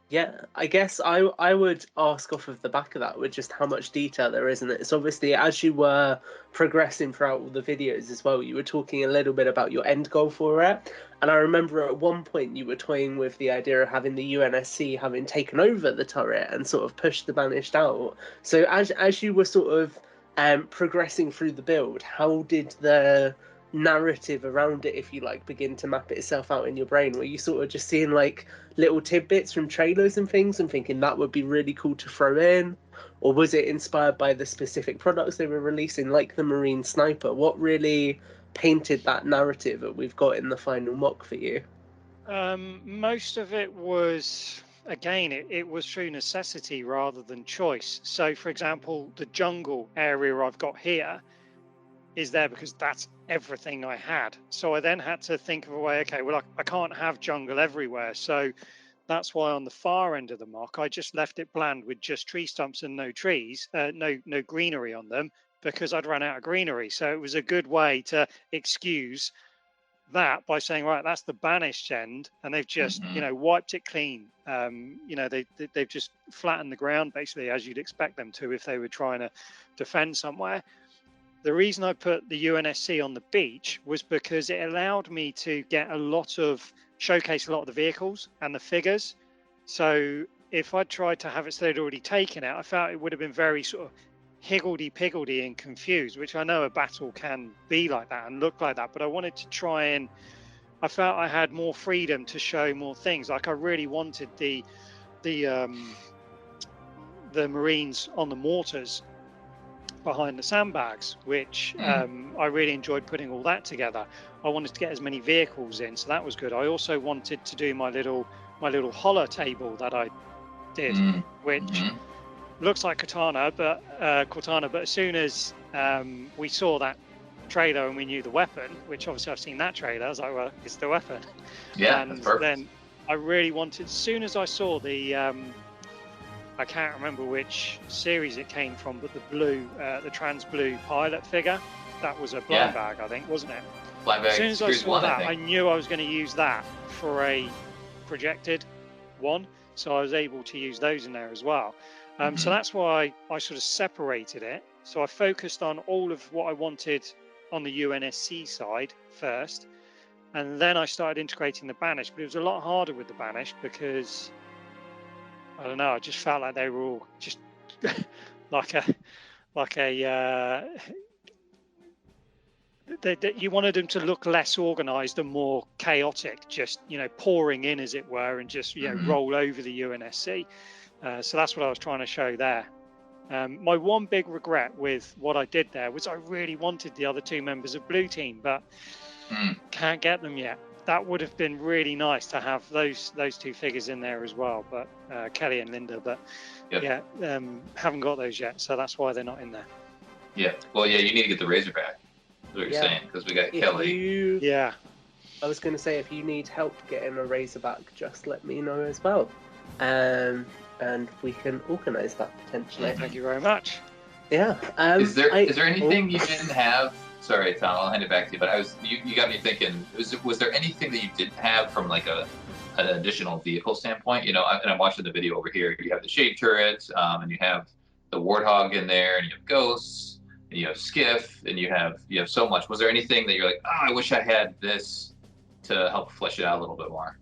Yeah, I guess I would ask off of the back of that with just how much detail there is in it. It's obviously, as you were progressing throughout all the videos as well, you were talking a little bit about your end goal for it. And I remember at one point you were toying with the idea of having the UNSC having taken over the turret and sort of pushed the Banished out. So as you were sort of progressing through the build, how did the narrative around it, if you like, begin to map itself out in your brain? Were you sort of just seeing like little tidbits from trailers and things and thinking that would be really cool to throw in, or was it inspired by the specific products they were releasing, like the Marine Sniper? What really painted that narrative that we've got in the final mock for you?
Most of it was, again, it was through necessity rather than choice. So for example, the jungle area I've got here is there because that's everything I had. So I then had to think of a way, okay, well, I can't have jungle everywhere. So that's why on the far end of the mock, I just left it bland with just tree stumps and no trees, no greenery on them, because I'd run out of greenery. So it was a good way to excuse that by saying, right, that's the Banished end, and they've just, wiped it clean. They've just flattened the ground, basically, as you'd expect them to if they were trying to defend somewhere. The reason I put the UNSC on the beach was because it allowed me to showcase a lot of the vehicles and the figures. So if I tried to have it so they'd already taken it, I felt it would have been very sort of higgledy-piggledy and confused, which I know a battle can be like that and look like that. But I wanted to try and I felt I had more freedom to show more things. Like I really wanted the Marines on the mortars behind the sandbags, which I really enjoyed putting all that together. I wanted to get as many vehicles in, so that was good. I also wanted to do my little holler table that I did, which looks like Cortana, but as soon as we saw that trailer and we knew the weapon, which obviously I've seen that trailer, I was like, well, it's the weapon.
Yeah,
and
that's perfect.
Then I really wanted, as soon as I saw the I can't remember which series it came from, but the trans blue pilot figure, that was a blind bag, I think, wasn't it?
Blind bag.
As soon as I saw that, I knew I was going to use that for a projected one, so I was able to use those in there as well. So that's why I sort of separated it. So I focused on all of what I wanted on the UNSC side first, and then I started integrating the Banished. But it was a lot harder with the Banished because I don't know. I just felt like they were all just you wanted them to look less organized and more chaotic, just pouring in, as it were, and just roll over the UNSC. So that's what I was trying to show there. My one big regret with what I did there was I really wanted the other two members of Blue Team, but can't get them yet. That would have been really nice to have those two figures in there as well, but Kelly and Linda, but haven't got those yet, so that's why they're not in there.
Yeah, well, you need to get the Razorback, is what you're saying, because we got Kelly.
I was going to say, if you need help getting a Razorback, just let me know as well, and we can organise that potentially.
Thank you very much.
Yeah.
Is there anything you didn't have? Sorry, Tom, I'll hand it back to you. But you got me thinking. Was there anything that you didn't have from like an additional vehicle standpoint? And I'm watching the video over here. You have the shade turret, and you have the Warthog in there, and you have Ghosts, and you have Skiff, and you have so much. Was there anything that you're like, I wish I had this to help flesh it out a little bit more?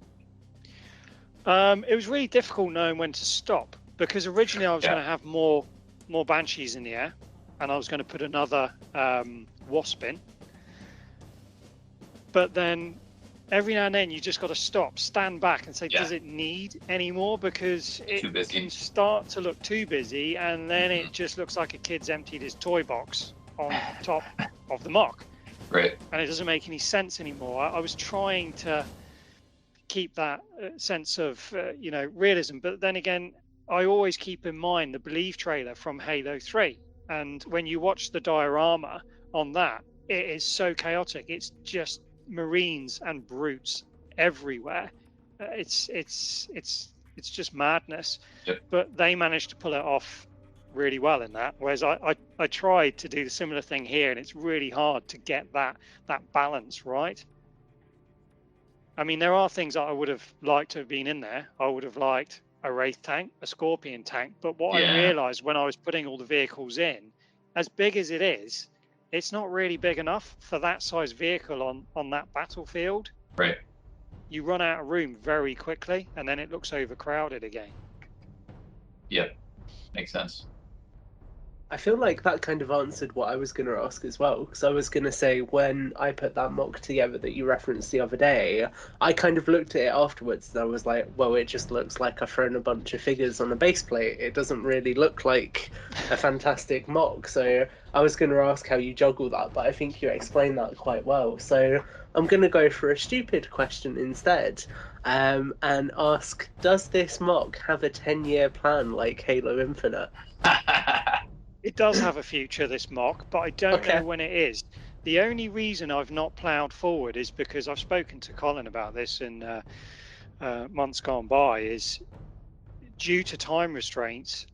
It was really difficult knowing when to stop, because originally I was going to have more Banshees in the air, and I was going to put another Wasp in. But then every now and then you just got to stop, stand back and say, does it need any more? Because it can start to look too busy, and then it just looks like a kid's emptied his toy box on top of the mock.
Right.
And it doesn't make any sense anymore. I was trying to keep that sense of, realism. But then again, I always keep in mind the Believe trailer from Halo 3. And when you watch the diorama on that, it is so chaotic. It's just Marines and brutes everywhere. It's just madness.
Yep.
But they managed to pull it off really well in that. Whereas I tried to do the similar thing here, and it's really hard to get that balance right. I mean, there are things that I would have liked to have been in there. I would have liked a Wraith tank, a Scorpion tank. But what I realized when I was putting all the vehicles in, as big as it is, it's not really big enough for that size vehicle on that battlefield.
Right.
You run out of room very quickly, and then it looks overcrowded again.
Yep. Makes sense.
I feel like that kind of answered what I was going to ask as well, because I was going to say when I put that mock together that you referenced the other day, I kind of looked at it afterwards and I was like, well, it just looks like I've thrown a bunch of figures on a base plate. It doesn't really look like a fantastic mock. So I was going to ask how you juggle that, but I think you explained that quite well. So I'm going to go for a stupid question instead, and ask, does this mock have a 10-year plan like Halo Infinite?
It does have a future, this mock, but I don't know when it is. The only reason I've not ploughed forward is because I've spoken to Colin about this in months gone by, is due to time restraints,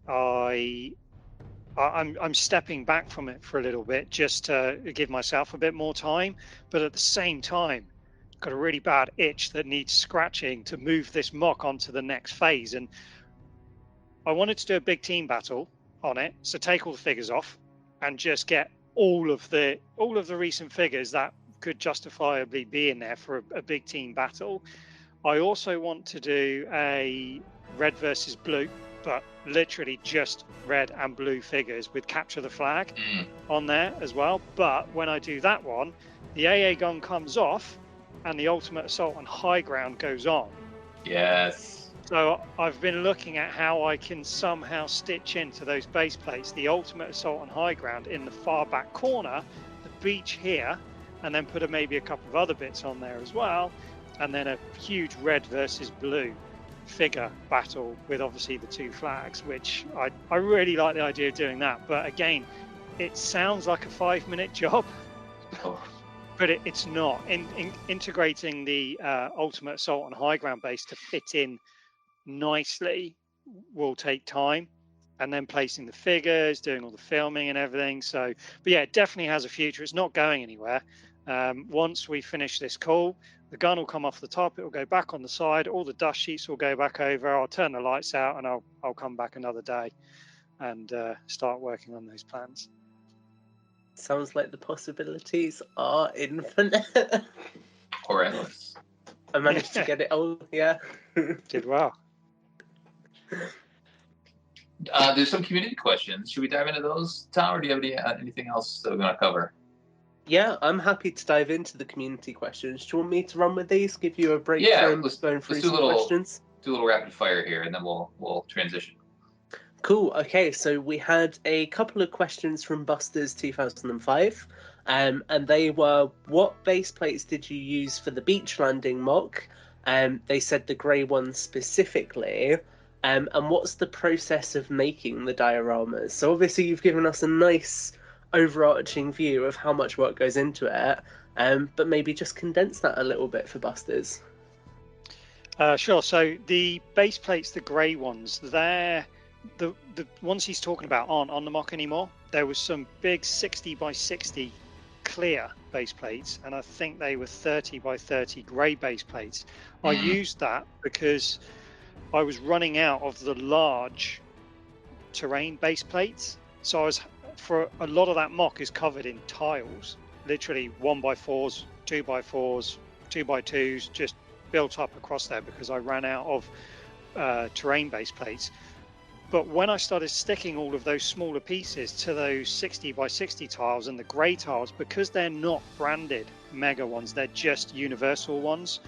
I'm stepping back from it for a little bit just to give myself a bit more time. But at the same time, I've got a really bad itch that needs scratching to move this mock onto the next phase. And I wanted to do a big team battle on it, so take all the figures off and just get all of the recent figures that could justifiably be in there for a big team battle. I also want to do a red versus blue, but literally just red and blue figures with capture the flag on there as well. But when I do that one, the AA gun comes off and the ultimate assault on high ground goes on.
Yes.
So I've been looking at how I can somehow stitch into those base plates the ultimate assault on high ground in the far back corner, the beach here, and then put maybe a couple of other bits on there as well, and then a huge red versus blue figure battle with obviously the two flags, which I really like the idea of doing that. But again, it sounds like a 5-minute job. But it's not. Integrating the ultimate assault on high ground base to fit in nicely will take time, and then placing the figures, doing all the filming and everything. So, but yeah, it definitely has a future. It's not going anywhere. Once we finish this call, the gun will come off the top. It will go back on the side. All the dust sheets will go back over. I'll turn the lights out, and I'll come back another day and start working on those plans.
Sounds like the possibilities are infinite.
Or endless.
I managed to get it all, yeah.
Did well.
There's some community questions. Should we dive into those, Tom, or do you have anything else that we're going to cover?
Yeah, I'm happy to dive into the community questions. Do you want me to run with these? Give you a break from going through some questions?
Do a little rapid fire here, and then we'll transition.
Cool. Okay, so we had a couple of questions from Busters 2005, and they were, what base plates did you use for the beach landing mock? They said the grey ones specifically. And what's the process of making the dioramas? So obviously you've given us a nice overarching view of how much work goes into it, but maybe just condense that a little bit for Busters.
Sure. So the base plates, the grey ones, they're the ones he's talking about aren't on the mock anymore. There was some big 60 by 60 clear base plates, and I think they were 30 by 30 grey base plates. I used that because I was running out of the large terrain base plates. So for a lot of that mock is covered in tiles, literally 1x4s, 2x4s, 2x2s, just built up across there because I ran out of terrain base plates. But when I started sticking all of those smaller pieces to those 60 by 60 tiles and the grey tiles, because they're not branded mega ones, they're just universal ones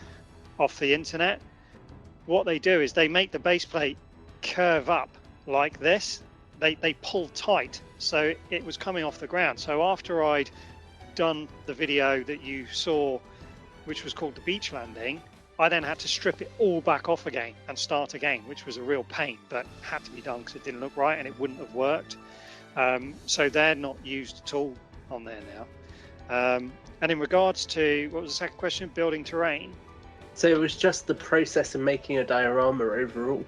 off the internet, what they do is they make the base plate curve up like this, they pulled tight, so it was coming off the ground. So after I'd done the video that you saw, which was called the beach landing, I then had to strip it all back off again and start again, which was a real pain, but had to be done because it didn't look right and it wouldn't have worked. So they're not used at all on there now. And in regards to, what was the second question? Building terrain.
So it was just the process of making a diorama overall.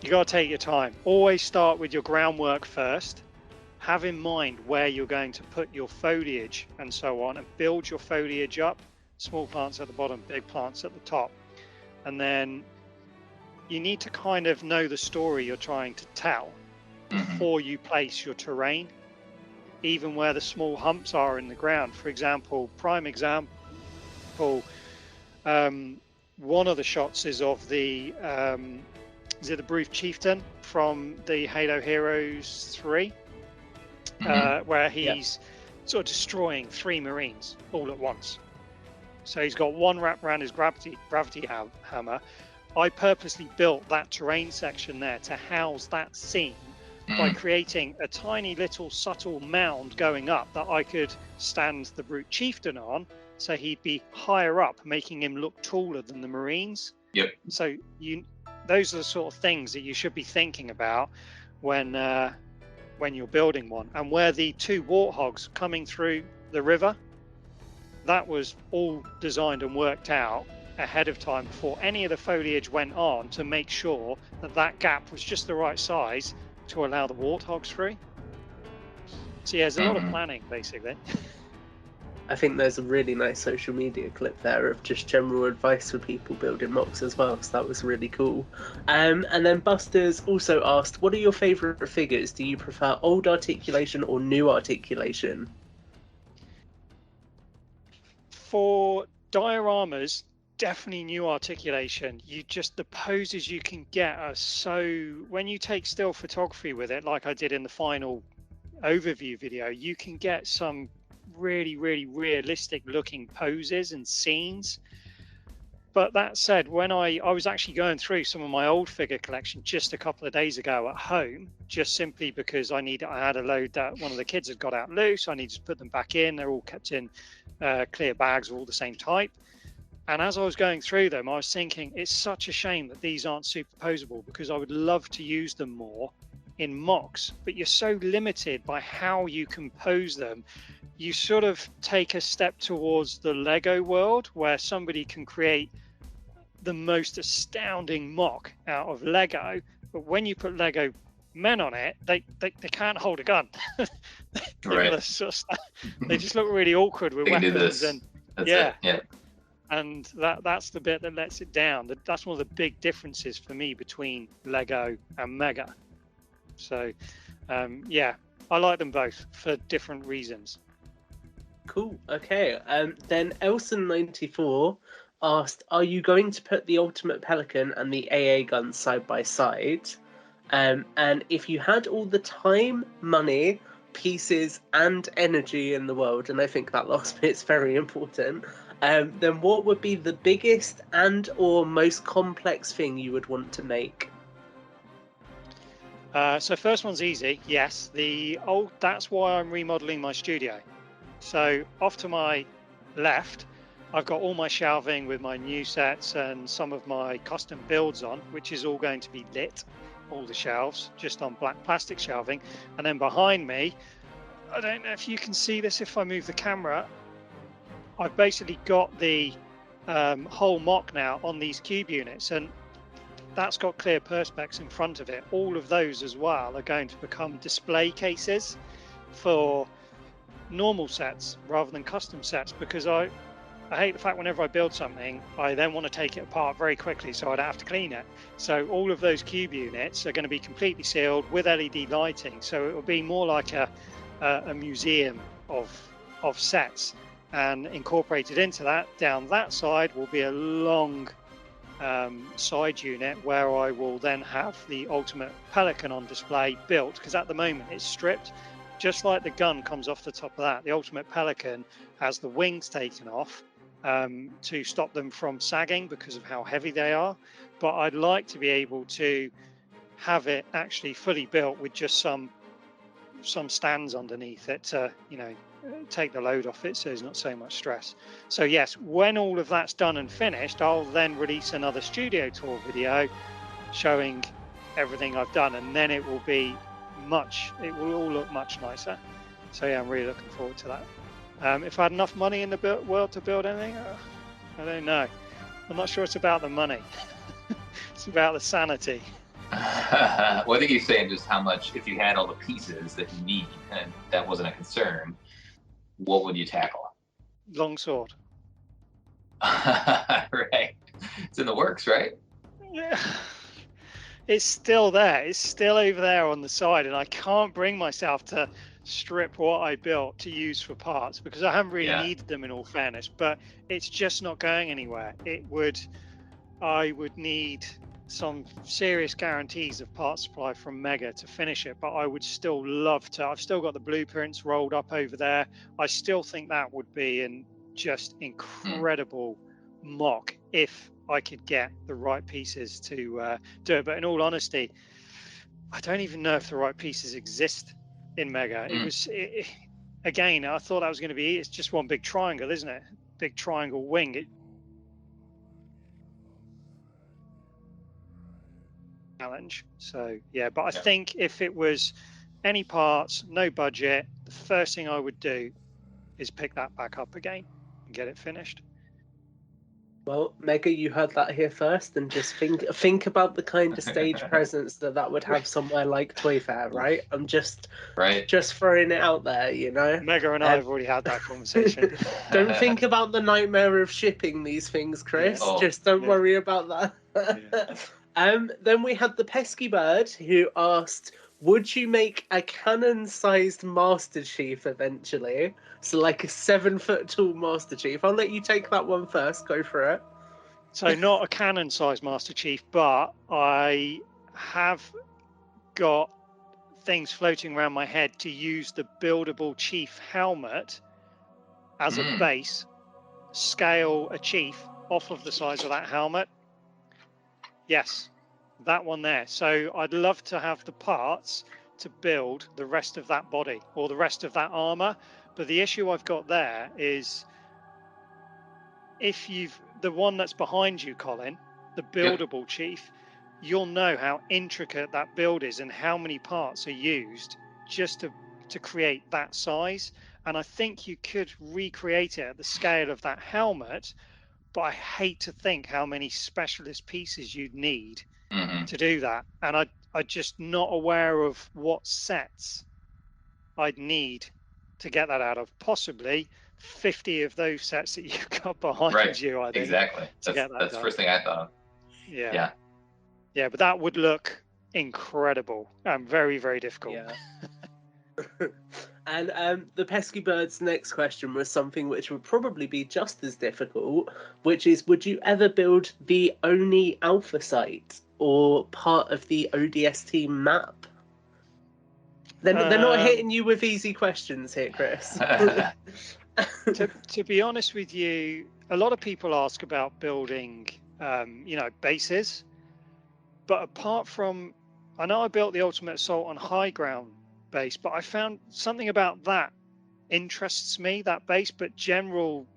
You got to take your time. Always start with your groundwork first. Have in mind where you're going to put your foliage and so on, and build your foliage up. Small plants at the bottom, big plants at the top. And then you need to kind of know the story you're trying to tell before you place your terrain, even where the small humps are in the ground. For example, prime example, one of the shots is of the is it the Brief Chieftain from the Halo Heroes 3, where he's sort of destroying 3 Marines all at once. So he's got one wrapped around his gravity hammer. I purposely built that terrain section there to house that scene by creating a tiny little subtle mound going up that I could stand the Brute Chieftain on, so he'd be higher up, making him look taller than the Marines.
Yep.
So those are the sort of things that you should be thinking about when you're building one. And where the 2 warthogs coming through the river, that was all designed and worked out ahead of time before any of the foliage went on, to make sure that that gap was just the right size to allow the warthogs through. So yeah, there's a lot of planning basically.
I think there's a really nice social media clip there of just general advice for people building mocks as well, so that was really cool. And then Buster's also asked, what are your favourite figures? Do you prefer old articulation or new articulation?
For dioramas, definitely new articulation. The poses you can get are so, when you take still photography with it, like I did in the final overview video, you can get some really realistic looking poses and scenes. But that said, when I was actually going through some of my old figure collection just a couple of days ago at home, just simply because I had a load that one of the kids had got out loose, I needed to put them back in. They're all kept in clear bags, all the same type. And as I was going through them, I was thinking, it's such a shame that these aren't superposable, because I would love to use them more in mocks, but you're so limited by how you compose them. You sort of take a step towards the Lego world, where somebody can create the most astounding mock out of Lego, but when you put Lego men on it, they can't hold a gun.
Right.
They just look really awkward with weapons. And
yeah.
And that's the bit that lets it down. That's one of the big differences for me between Lego and Mega. So, yeah, I like them both for different reasons.
Cool. Okay. Then Elson94 asked, are you going to put the Ultimate Pelican and the AA gun side by side? And if you had all the time, money, pieces, and energy in the world, and I think that last bit's very important, then what would be the biggest and or most complex thing you would want to make?
So first one's easy. Yes, that's why I'm remodeling my studio. So off to my left, I've got all my shelving with my new sets and some of my custom builds on, which is all going to be lit, all the shelves, just on black plastic shelving. And then behind me, I don't know if you can see this if I move the camera, I've basically got the whole mock now on these cube units, and that's got clear perspex in front of it. All of those as well are going to become display cases for normal sets rather than custom sets, because I hate the fact whenever I build something, I then want to take it apart very quickly so I don't have to clean it. So all of those cube units are going to be completely sealed with LED lighting. So it will be more like a museum of sets. And incorporated into that, down that side, will be a long side unit where I will then have the Ultimate Pelican on display built, because at the moment it's stripped. Just like the gun comes off the top of that, the Ultimate Pelican has the wings taken off to stop them from sagging because of how heavy they are. But I'd like to be able to have it actually fully built with just some stands underneath it to, you know, take the load off it so there's not so much stress. So yes, when all of that's done and finished, I'll then release another studio tour video showing everything I've done, and then it will all look much nicer. So yeah, I'm really looking forward to that. If I had enough money in the world to build anything, I don't know. I'm not sure it's about the money. It's about the sanity.
Well, I think he's saying just how much, if you had all the pieces that you need and that wasn't a concern, what would you tackle?
Longsword.
Right. It's in the works, right?
Yeah. It's still there. It's still over there on the side, and I can't bring myself to strip what I built to use for parts because I haven't really needed them, in all fairness. But it's just not going anywhere. I would need some serious guarantees of part supply from Mega to finish it, but I would still love to. I've still got the blueprints rolled up over there. I still think that would be an just incredible mock if I could get the right pieces to do it. But in all honesty, I don't even know if the right pieces exist in Mega. Again, I thought that was going to be, it's just one big triangle, isn't it? Big triangle wing. Challenge. So yeah, but I think if it was any parts, no budget, the first thing I would do is pick that back up again and get it finished.
Well, Mega, you heard that here first, and just think about the kind of stage presence that would have somewhere like Toy Fair, right? I'm just throwing it out there, you know.
Mega and I have already had that conversation.
Don't think about the nightmare of shipping these things, Chris.
Yeah.
Just don't worry about that. Then we had the Pesky Bird who asked, would you make a cannon-sized Master Chief eventually? So like a 7-foot tall Master Chief. I'll let you take that one first. Go for it.
So not a cannon-sized Master Chief, but I have got things floating around my head to use the buildable Chief helmet as a base, scale a Chief off of the size of that helmet. Yes, that one there. So I'd love to have the parts to build the rest of that body or the rest of that armor. But the issue I've got there is if the one that's behind you, Colin, the buildable Chief, you'll know how intricate that build is and how many parts are used just to create that size. And I think you could recreate it at the scale of that helmet, but I hate to think how many specialist pieces you'd need to do that. And I'm just not aware of what sets I'd need to get that out of. Possibly 50 of those sets that you've got behind you, I think.
Exactly. That's the first thing I thought of.
Yeah, but that would look incredible and very, very difficult.
Yeah. And the Pesky Bird's next question was something which would probably be just as difficult, which is, would you ever build the Oni Alpha site or part of the ODST map? They're not hitting you with easy questions here, Chris.
To be honest with you, a lot of people ask about building, bases. But apart from, I know I built the Ultimate Assault on high ground base, but I found something about that interests me, that base. But general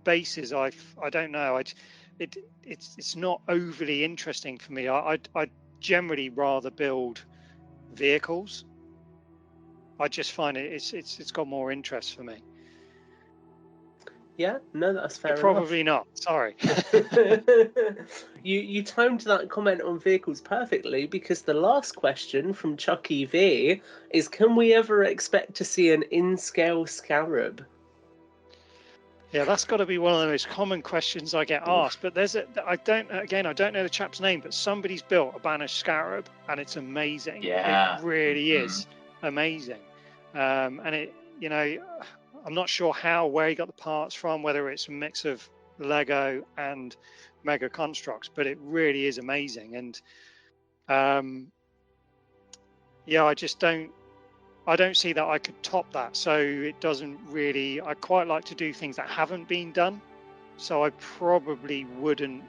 bases, I don't know. It's not overly interesting for me. I'd generally rather build vehicles. I just find it's got more interest for me.
Yeah, no, that's fair enough.
Probably not. Sorry.
You timed that comment on vehicles perfectly, because the last question from Chucky V is, can we ever expect to see an in-scale Scarab?
Yeah, that's got to be one of the most common questions I get asked. But I don't know the chap's name, but somebody's built a Banished Scarab, and it's amazing.
Yeah,
it really is amazing. And I'm not sure where he got the parts from, whether it's a mix of Lego and Mega constructs, but it really is amazing. And I don't see that I could top that. So it doesn't really, I quite like to do things that haven't been done so I probably wouldn't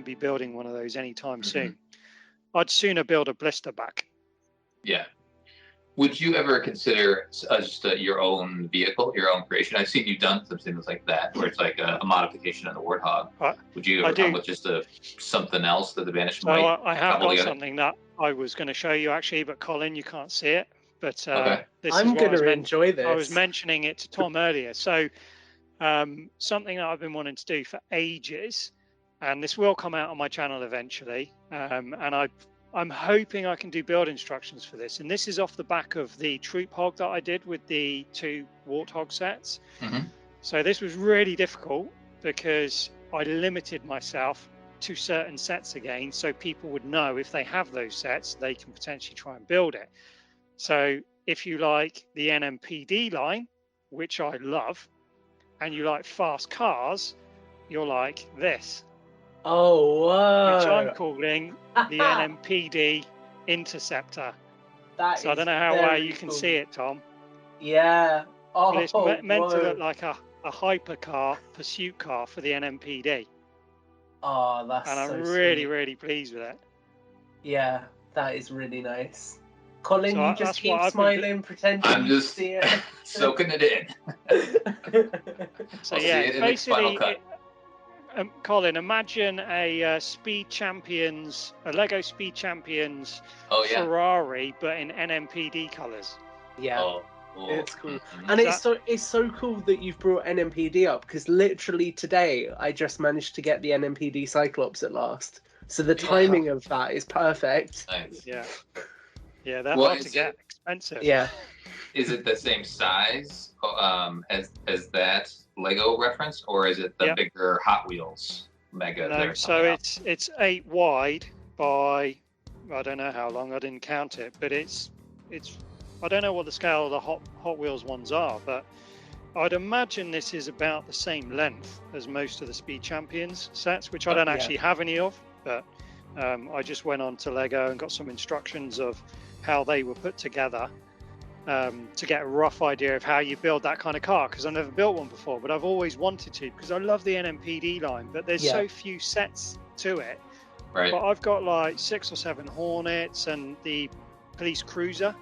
be building one of those anytime soon. I'd sooner build a blister back.
Yeah. Would you ever consider just your own vehicle, your own creation? I've seen you done some things like that, where it's like a modification of the Warthog. Would you ever come with just something else that the Banished might?
I have got something that I was going to show you actually, but Colin, you can't see it. But
I'm going to enjoy this.
I was mentioning it to Tom earlier. So something that I've been wanting to do for ages, and this will come out on my channel eventually, and I'm hoping I can do build instructions for this. And this is off the back of the Troop Hog that I did with the 2 Warthog sets. So this was really difficult because I limited myself to certain sets again, so people would know if they have those sets, they can potentially try and build it. So if you like the NMPD line, which I love, and you like fast cars, you're like this.
Oh, whoa.
Which I'm calling the NMPD Interceptor. So I don't know how well you can see it, Tom.
Yeah. Oh,
but it's meant to look like a hypercar, pursuit car for the NMPD.
Oh, that's
and I'm
so
really,
sweet.
really pleased with it.
Yeah, that is really nice. Colin,
So
you just keep smiling, pretending
I'm just
see it.
soaking it in.
So
I'll
yeah,
see it in
basically,
Final Cut.
Colin, imagine a Speed Champions, a Lego Speed Champions Ferrari, but in NMPD colours.
Yeah. It's cool. And it's so cool that you've brought NMPD up, because literally today I just managed to get the NMPD Cyclops at last. So the timing of that is perfect.
Nice.
Yeah. Yeah, they're hard to get, expensive.
Yeah.
Is it the same size as that Lego reference, or is it the bigger Hot Wheels Mega?
No, so it's 8 wide by, I don't know how long, I didn't count it, but it's I don't know what the scale of the Hot Wheels ones are, but I'd imagine this is about the same length as most of the Speed Champions sets, which I don't actually have any of, but I just went on to Lego and got some instructions of how they were put together to get a rough idea of how you build that kind of car, because I've never built one before, but I've always wanted to, because I love the NMPD line, but there's so few sets to it.
Right.
But I've got like 6 or 7 Hornets and the police cruiser.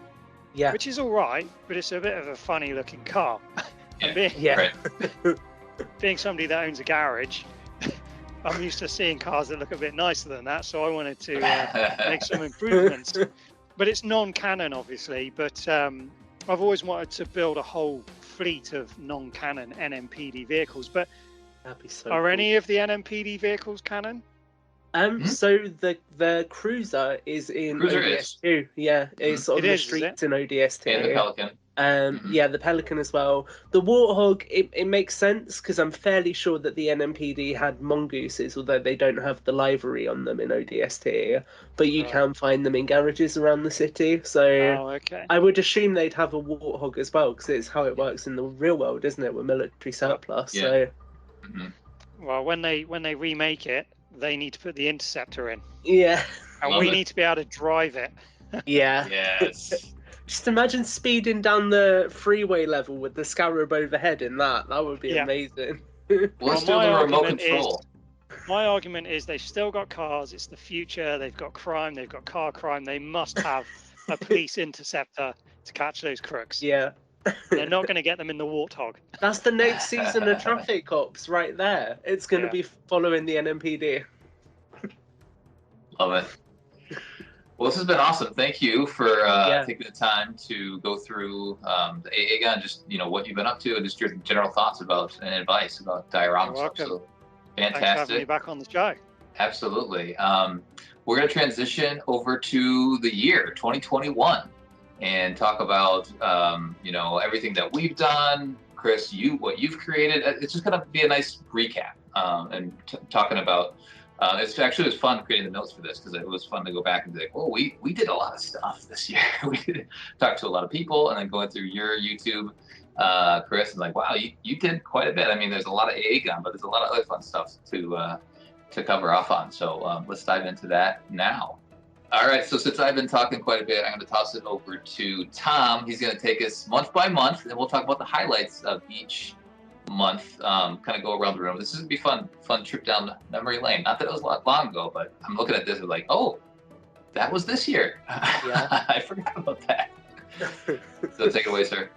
Yeah.
Which is all right, but it's a bit of a funny looking car. Being somebody that owns a garage, I'm used to seeing cars that look a bit nicer than that, so I wanted to make some improvements. But it's non-canon, obviously, but I've always wanted to build a whole fleet of non-canon NMPD vehicles. But
that'd be so
are
cool.
any of the NMPD vehicles canon?
So the cruiser is in ODS2. Yeah, it's on the streets in ODS2.
And the Pelican.
Yeah, the Pelican as well. The Warthog, it makes sense, because I'm fairly sure that the NMPD had mongooses, although they don't have the livery on them in ODST. But you can find them in garages around the city. So I would assume they'd have a Warthog as well, because it's how it works in the real world, isn't it? With military surplus. So.
Well, when they remake it, they need to put the Interceptor in.
Yeah.
And we need to be able to drive it.
Yeah.
Yes.
Just imagine speeding down the freeway level with the Scarab overhead in that. That would be amazing.
Well, still the remote control.
My argument is they've still got cars. It's the future. They've got crime. They've got car crime. They must have a police interceptor to catch those crooks.
Yeah.
They're not going to get them in the Warthog.
That's the next season of Traffic Cops right there. It's going to be following the NMPD.
Love it. Well, this has been awesome. Thank you for taking the time to go through the AA Gun, just what you've been up to, and just your general thoughts about and advice about diorama stuff. So fantastic.
Thanks for having me back on the show.
Absolutely. We're going to transition over to the year 2021 and talk about everything that we've done. Chris, what you've created. It's just going to be a nice recap and talking about. It was fun creating the notes for this, because it was fun to go back and be like, oh, we did a lot of stuff this year. We talked to a lot of people, and then going through your YouTube, Chris, and like, wow, you did quite a bit. I mean, there's a lot of AA Gun, but there's a lot of other fun stuff to cover off on. So let's dive into that now. All right, so since I've been talking quite a bit, I'm going to toss it over to Tom. He's going to take us month by month, and we'll talk about the highlights of each month, kind of go around the room. This is gonna be fun trip down memory lane. Not that it was long ago, but I'm looking at this and like, oh, that was this year.
Yeah.
I forgot about that. So take it away, sir.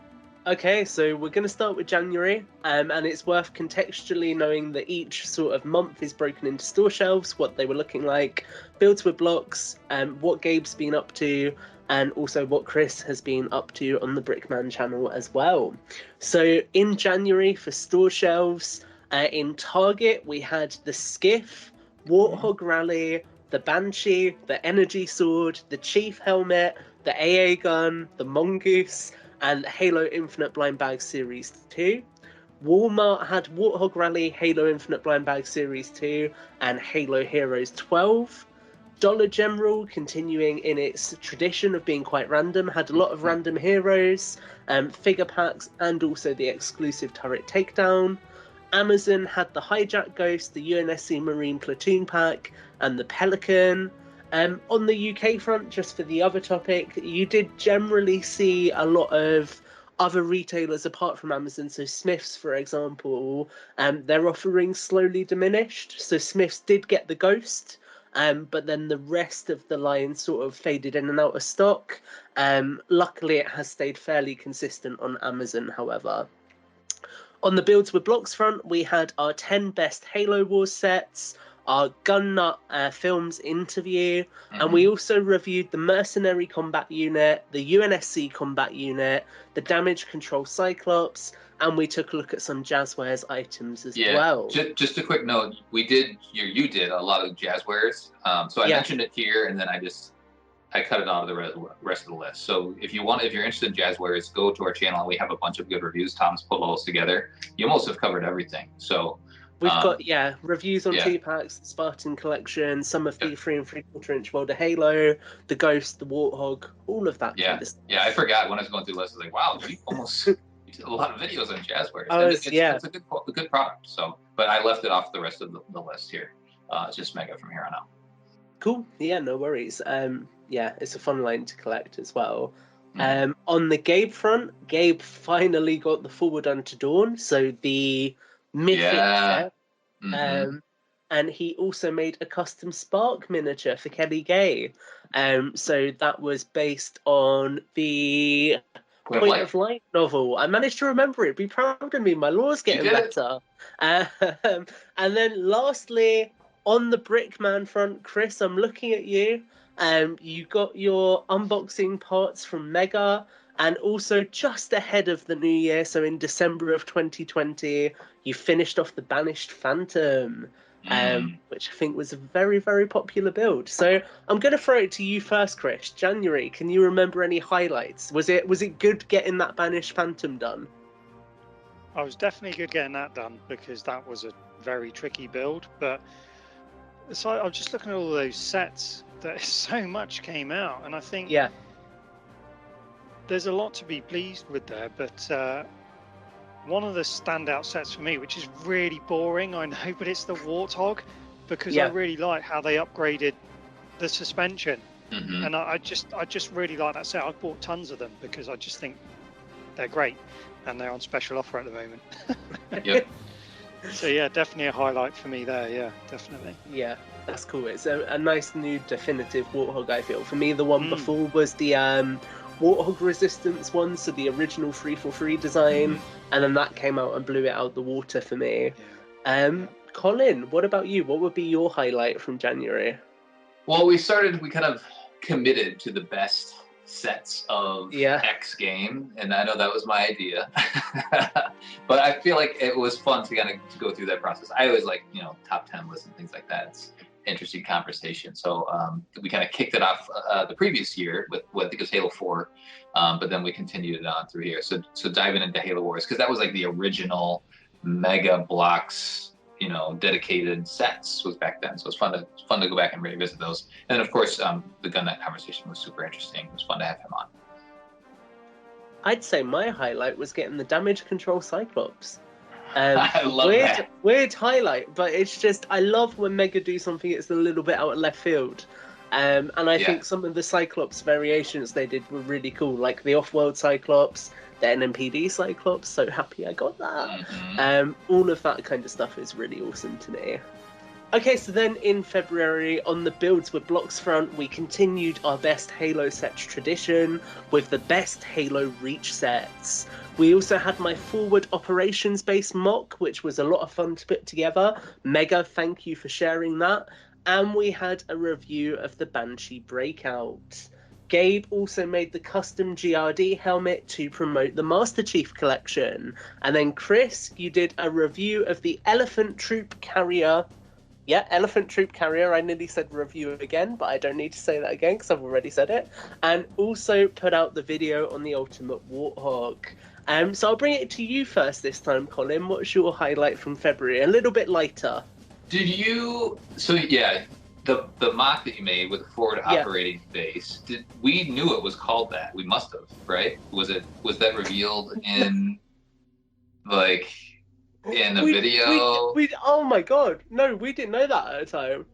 Okay, so we're going to start with January, and it's worth contextually knowing that each sort of month is broken into store shelves, what they were looking like, builds with blocks, what Gabe's been up to, and also what Chris has been up to on the Brickman channel as well. So in January for store shelves, in Target we had the Skiff, Warthog Rally, the Banshee, the Energy Sword, the Chief Helmet, the AA Gun, the Mongoose, and Halo Infinite Blind Bag Series 2. Walmart had Warthog Rally, Halo Infinite Blind Bag Series 2, and Halo Heroes 12. Dollar General, continuing in its tradition of being quite random, had a lot of random heroes, figure packs, and also the exclusive turret takedown. Amazon had the Hijack Ghost, the UNSC Marine Platoon Pack, and the Pelican. On the UK front, just for the other topic, you did generally see a lot of other retailers apart from Amazon. So Smiths, for example, their offerings slowly diminished. So Smiths did get the Ghost, but then the rest of the line sort of faded in and out of stock. Luckily, it has stayed fairly consistent on Amazon, however. On the Builds with Blocks front, we had our 10 best Halo Wars sets, our Gun Nut Films interview, and we also reviewed the Mercenary Combat Unit, the UNSC Combat Unit, the Damage Control Cyclops, and we took a look at some Jazzwares items as well.
Just a quick note, you did a lot of Jazzwares, so I mentioned it here, and then I cut it out of the rest of the list. So if you're interested in Jazzwares, go to our channel. We have a bunch of good reviews. Tom's put all those together. You almost have covered everything. So
we've got reviews on 2-packs, the Spartan collection, some of the 3 3/4-inch World of Halo, the Ghost, the Warthog, all of that.
Yeah, I forgot when I was going through the list. I was like, wow, you did a lot of videos on Jazzwares. It's a good product. So, but I left it off the rest of the list here. It's just Mega from here on out.
Cool. Yeah, no worries. It's a fun line to collect as well. On the Gabe front, Gabe finally got the Forward Unto Dawn, so the mythic set. And he also made a custom Spark miniature for Kelly Gay. So that was based on the Point of Light novel. I managed to remember it. Be proud of me. My law's getting better. And then lastly, on the Brickman front, Chris, I'm looking at you. You got your unboxing parts from Mega, and also just ahead of the new year, so in December of 2020, you finished off the Banished Phantom, which I think was a very, very popular build. So I'm going to throw it to you first, Chris. January, can you remember any highlights? Was it good getting that Banished Phantom done?
I was definitely good getting that done, because that was a very tricky build. But so I'm just looking at all those sets. That so much came out, and I think there's a lot to be pleased with there. But one of the standout sets for me, which is really boring, I know, but it's the Warthog, because I really like how they upgraded the suspension, and I just really like that set. I've bought tons of them because I just think they're great, and they're on special offer at the moment. So yeah, definitely a highlight for me there. Yeah, definitely.
Yeah, that's cool. It's a nice new definitive Warthog, I feel. For me, the one before was the Warthog Resistance one, so the original 343 design, and then that came out and blew it out the water for me. Colin, what about you? What would be your highlight from January?
Well, we kind of committed to the best sets of X game, and I know that was my idea. But I feel like it was fun to kind of go through that process. I always like, top 10 lists and things like that. It's interesting conversation. So we kind of kicked it off the previous year with what I think was Halo 4, but then we continued it on through here. So diving into Halo Wars, because that was like the original Mega Blocks, dedicated sets was back then. So it's fun to go back and revisit those. And then of course, the Gun Nut conversation was super interesting. It was fun to have him on.
I'd say my highlight was getting the Damage Control Cyclops.
I love that.
Weird highlight, but it's just, I love when Mega do something that's a little bit out of left field. And I think some of the Cyclops variations they did were really cool, like the Off-World Cyclops, the NMPD Cyclops. So happy I got that.
Mhm.
All of that kind of stuff is really awesome to me. Okay, so then in February, on the Builds with Blocks front, we continued our best Halo sets tradition with the best Halo Reach sets. We also had my forward operations-based mock, which was a lot of fun to put together. Mega, thank you for sharing that. And we had a review of the Banshee Breakout. Gabe also made the custom GRD helmet to promote the Master Chief collection. And then Chris, you did a review of the Elephant Troop Carrier. Yeah, Elephant Troop Carrier. I nearly said review again, but I don't need to say that again because I've already said it. And also put out the video on the Ultimate Warthog. So I'll bring it to you first this time, Colin. What's your highlight from February? A little bit lighter.
Did you? So yeah, the mock that you made with the forward operating base. We knew it was called that? We must have, right? Was that revealed in like in the video?
We oh my god, no, we didn't know that at the time.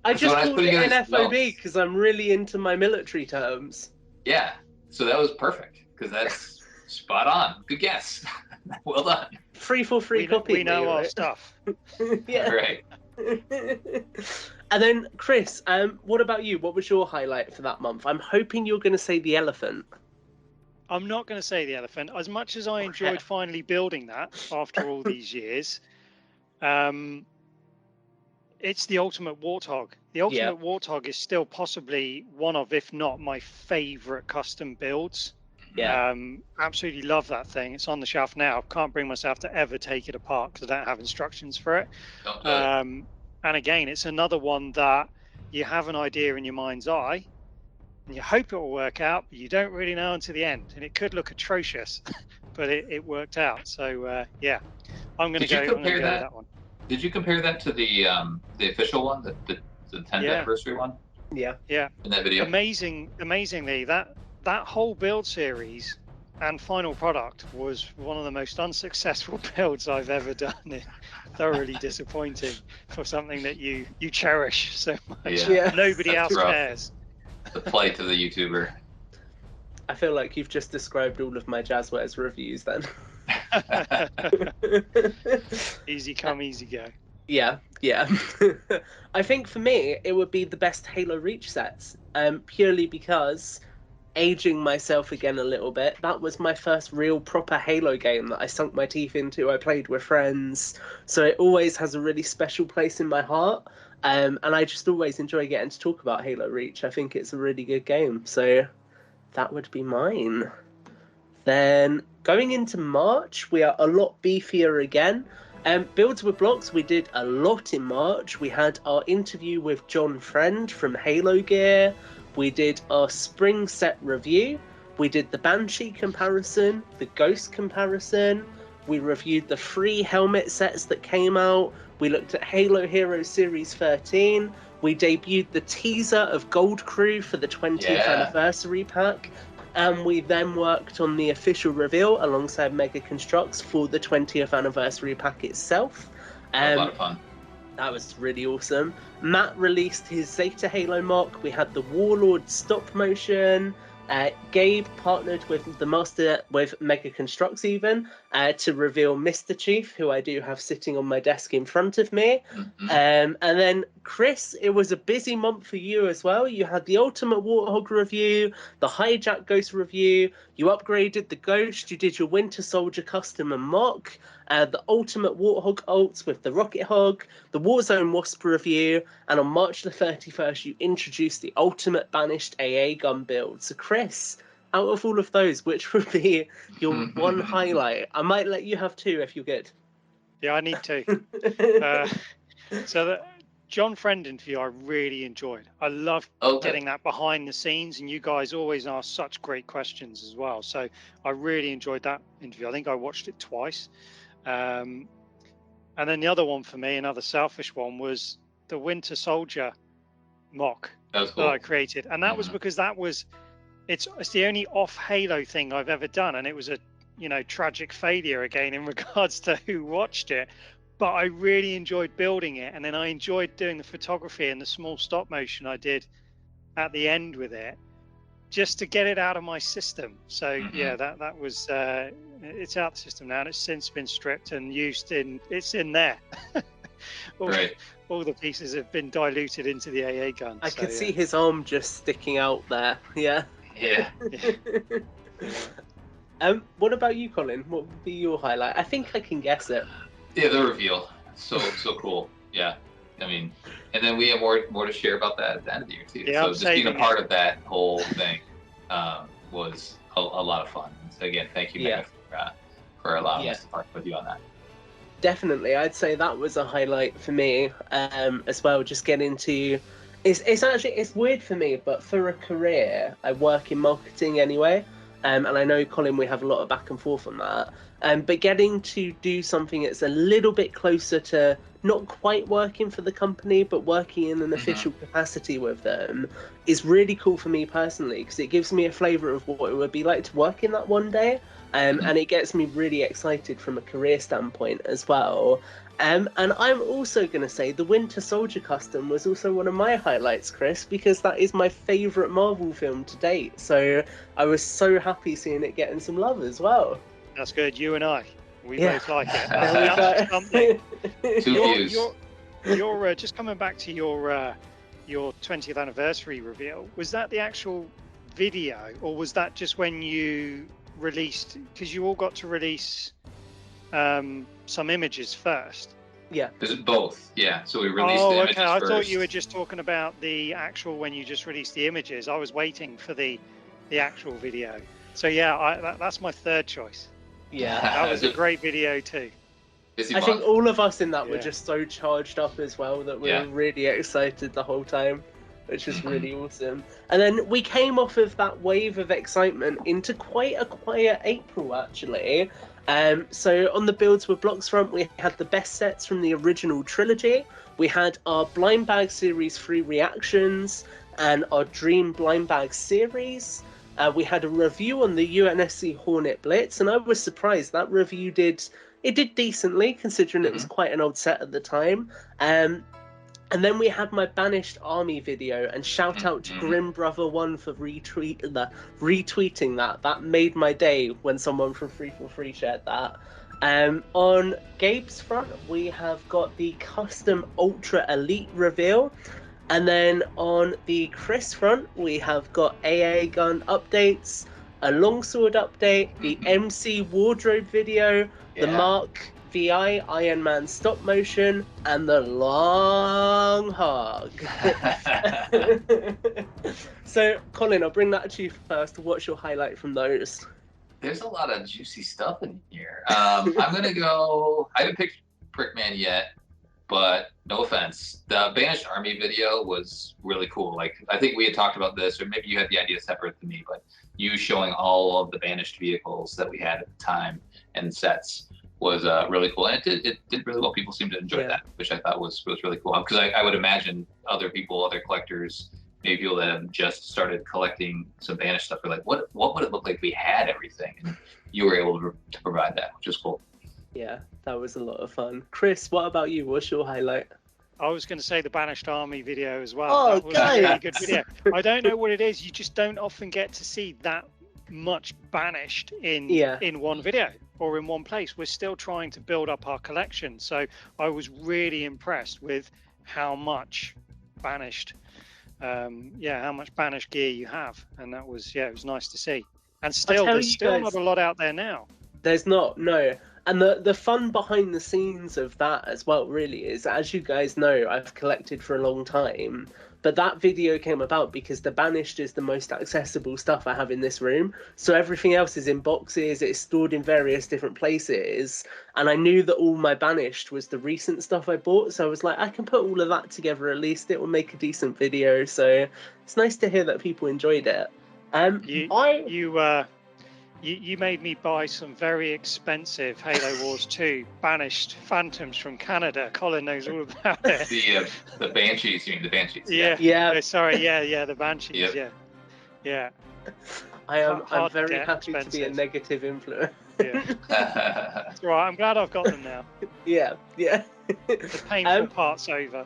I
So
just
when I was
called it
putting
an
together
FOB
notes-
because I'm really into my military terms.
Yeah, so that was perfect because that's spot on. Good guess. Well done.
Free for free copy.
We know our
right?
stuff.
Yeah.
All right.
And then Chris, what about you? What was your highlight for that month? I'm hoping you're going to say the elephant.
I'm not going to say the elephant. As much as I enjoyed finally building that after all these years, it's the Ultimate Warthog. The Ultimate Warthog is still possibly one of, if not my favorite custom builds.
Yeah.
Absolutely love that thing. It's on the shelf now. Can't bring myself to ever take it apart because I don't have instructions for it.
Don't do it.
And again, it's another one that you have an idea in your mind's eye and you hope it will work out, but you don't really know until the end. And it could look atrocious, but it worked out. So yeah, I'm going to go with that one.
Did you compare that to the official one, the 10th anniversary one?
Yeah.
Yeah.
In that video.
Amazingly, that whole build series and final product was one of the most unsuccessful builds I've ever done. Thoroughly disappointing for something that you cherish so much.
Yeah.
Nobody else
rough.
cares.
The plight of the YouTuber.
I feel like you've just described all of my Jazzwares reviews then.
Easy come, easy go.
Yeah. I think for me, it would be the best Halo Reach sets, purely because, aging myself again a little bit, that was my first real proper Halo game that I sunk my teeth into. I played with friends, so it always has a really special place in my heart. And I just always enjoy getting to talk about Halo Reach. I think it's a really good game, so that would be mine. Then going into March, we are a lot beefier again. Builds with Blocks, we did a lot in March. We had our interview with John Friend from Halo Gear. We did our spring set review. We did the Banshee comparison, the Ghost comparison. We reviewed the free helmet sets that came out. We looked at Halo Heroes Series 13. We debuted the teaser of Gold Crew for the 20th anniversary pack. And we then worked on the official reveal alongside Mega Constructs for the 20th anniversary pack itself.
A lot of fun.
That was really awesome. Matt released his Zeta Halo mock. We had the Warlord stop motion. Gabe partnered with Mega Constructs even to reveal Mr. Chief, who I do have sitting on my desk in front of me.
Mm-hmm.
And then Chris, it was a busy month for you as well. You had the Ultimate Warthog review, the Hijack Ghost review. You upgraded the Ghost. You did your Winter Soldier custom and mock. The Ultimate Warthog ults with the Rocket Hog, the Warzone Wasp review, and on March the 31st, you introduced the Ultimate Banished AA Gun build. So, Chris, out of all of those, which would be your one highlight? I might let you have two if you're good.
Yeah, I need two. So the John Friend interview I really enjoyed. I loved getting that behind the scenes, and you guys always ask such great questions as well. So I really enjoyed that interview. I think I watched it twice. And then the other one for me, another selfish one, was the Winter Soldier mock that I created, and that was because it's the only off Halo thing I've ever done, and it was a tragic failure again in regards to who watched it. But I really enjoyed building it, and then I enjoyed doing the photography and the small stop motion I did at the end with it. just to get it out of my system. So yeah, that was it's out of the system now, and it's since been stripped and used it's in there. All the pieces have been diluted into the AA gun.
I could see his arm just sticking out there. Yeah. What about you, Colin? What would be your highlight? I think I can guess it.
Yeah, the reveal. So cool. Yeah. I mean, and then we have more to share about that at the end of the year too.
Yeah,
so just being a part of that whole thing was a lot of fun. So again, thank you, Megan, for allowing us to partner with you on that.
Definitely, I'd say that was a highlight for me as well. Just getting to, it's weird for me, but for a career, I work in marketing anyway, and I know, Colin, we have a lot of back and forth on that. But getting to do something that's a little bit closer to not quite working for the company, but working in an official capacity with them is really cool for me personally, because it gives me a flavour of what it would be like to work in that one day. And it gets me really excited from a career standpoint as well. And I'm also going to say the Winter Soldier custom was also one of my highlights, Chris, because that is my favourite Marvel film to date. So I was so happy seeing it getting some love as well.
That's good. You and I, we both like it. You're just coming back to your 20th anniversary reveal. Was that the actual video, or was that just when you released? Because you all got to release some images first.
Yeah.
Is it both? Yeah. So we released the images
I
first.
thought you were just talking about the actual when you just released the images. I was waiting for the actual video. So yeah, that's my third choice.
Yeah,
that was a great video too.
I think all of us in that were just so charged up as well that we were really excited the whole time, which was really awesome. And then we came off of that wave of excitement into quite a quiet April, actually. So on the Builds with Blocks front, we had the best sets from the original trilogy. We had our Blind Bag Series 3 reactions and our Dream Blind Bag series. We had a review on the UNSC Hornet Blitz, and I was surprised that review did decently, considering it was quite an old set at the time. And then we had my Banished Army video, and shout out to Grim Brother 1 for retweeting that. That made my day when someone from 343 shared that. On Gabe's front, we have got the custom Ultra Elite reveal. And then on the Chris front, we have got AA Gun updates, a longsword update, the MC wardrobe video, the Mark VI Iron Man stop motion, and the long hog. So, Colin, I'll bring that to you first. What's your highlight from those?
There's a lot of juicy stuff in here. I'm going to go... I haven't picked Prickman yet, but no offense. The Banished Army video was really cool. Like, I think we had talked about this, or maybe you had the idea separate to me, but you showing all of the Banished vehicles that we had at the time and sets was really cool. And it did really well. People seemed to enjoy that, which I thought was really cool. Because I would imagine other collectors, maybe people that have just started collecting some Banished stuff, are like, what would it look like if we had everything? And you were able to provide that, which is cool.
Yeah, that was a lot of fun. Chris, what about you? What's your highlight?
I was going to say the Banished Army video as well.
Oh,
that was a really good video. I don't know what it is. You just don't often get to see that much Banished in one video or in one place. We're still trying to build up our collection. So I was really impressed with how much Banished, how much Banished gear you have. And that was, it was nice to see. And still, there's still not a lot out there now.
There's not, no. And the fun behind the scenes of that as well really is, as you guys know, I've collected for a long time, but that video came about because the Banished is the most accessible stuff I have in this room. So everything else is in boxes, it's stored in various different places, and I knew that all my Banished was the recent stuff I bought, so I was like, I can put all of that together, at least it will make a decent video. So it's nice to hear that people enjoyed it.
You made me buy some very expensive Halo Wars 2 Banished Phantoms from Canada. Colin knows all about it.
The Banshees, you mean the Banshees?
Yeah.
Sorry, the Banshees.
Yep.
Yeah.
I'm very happy to be a negative influence.
That's right. I'm glad I've got them now.
Yeah.
The painful part's over.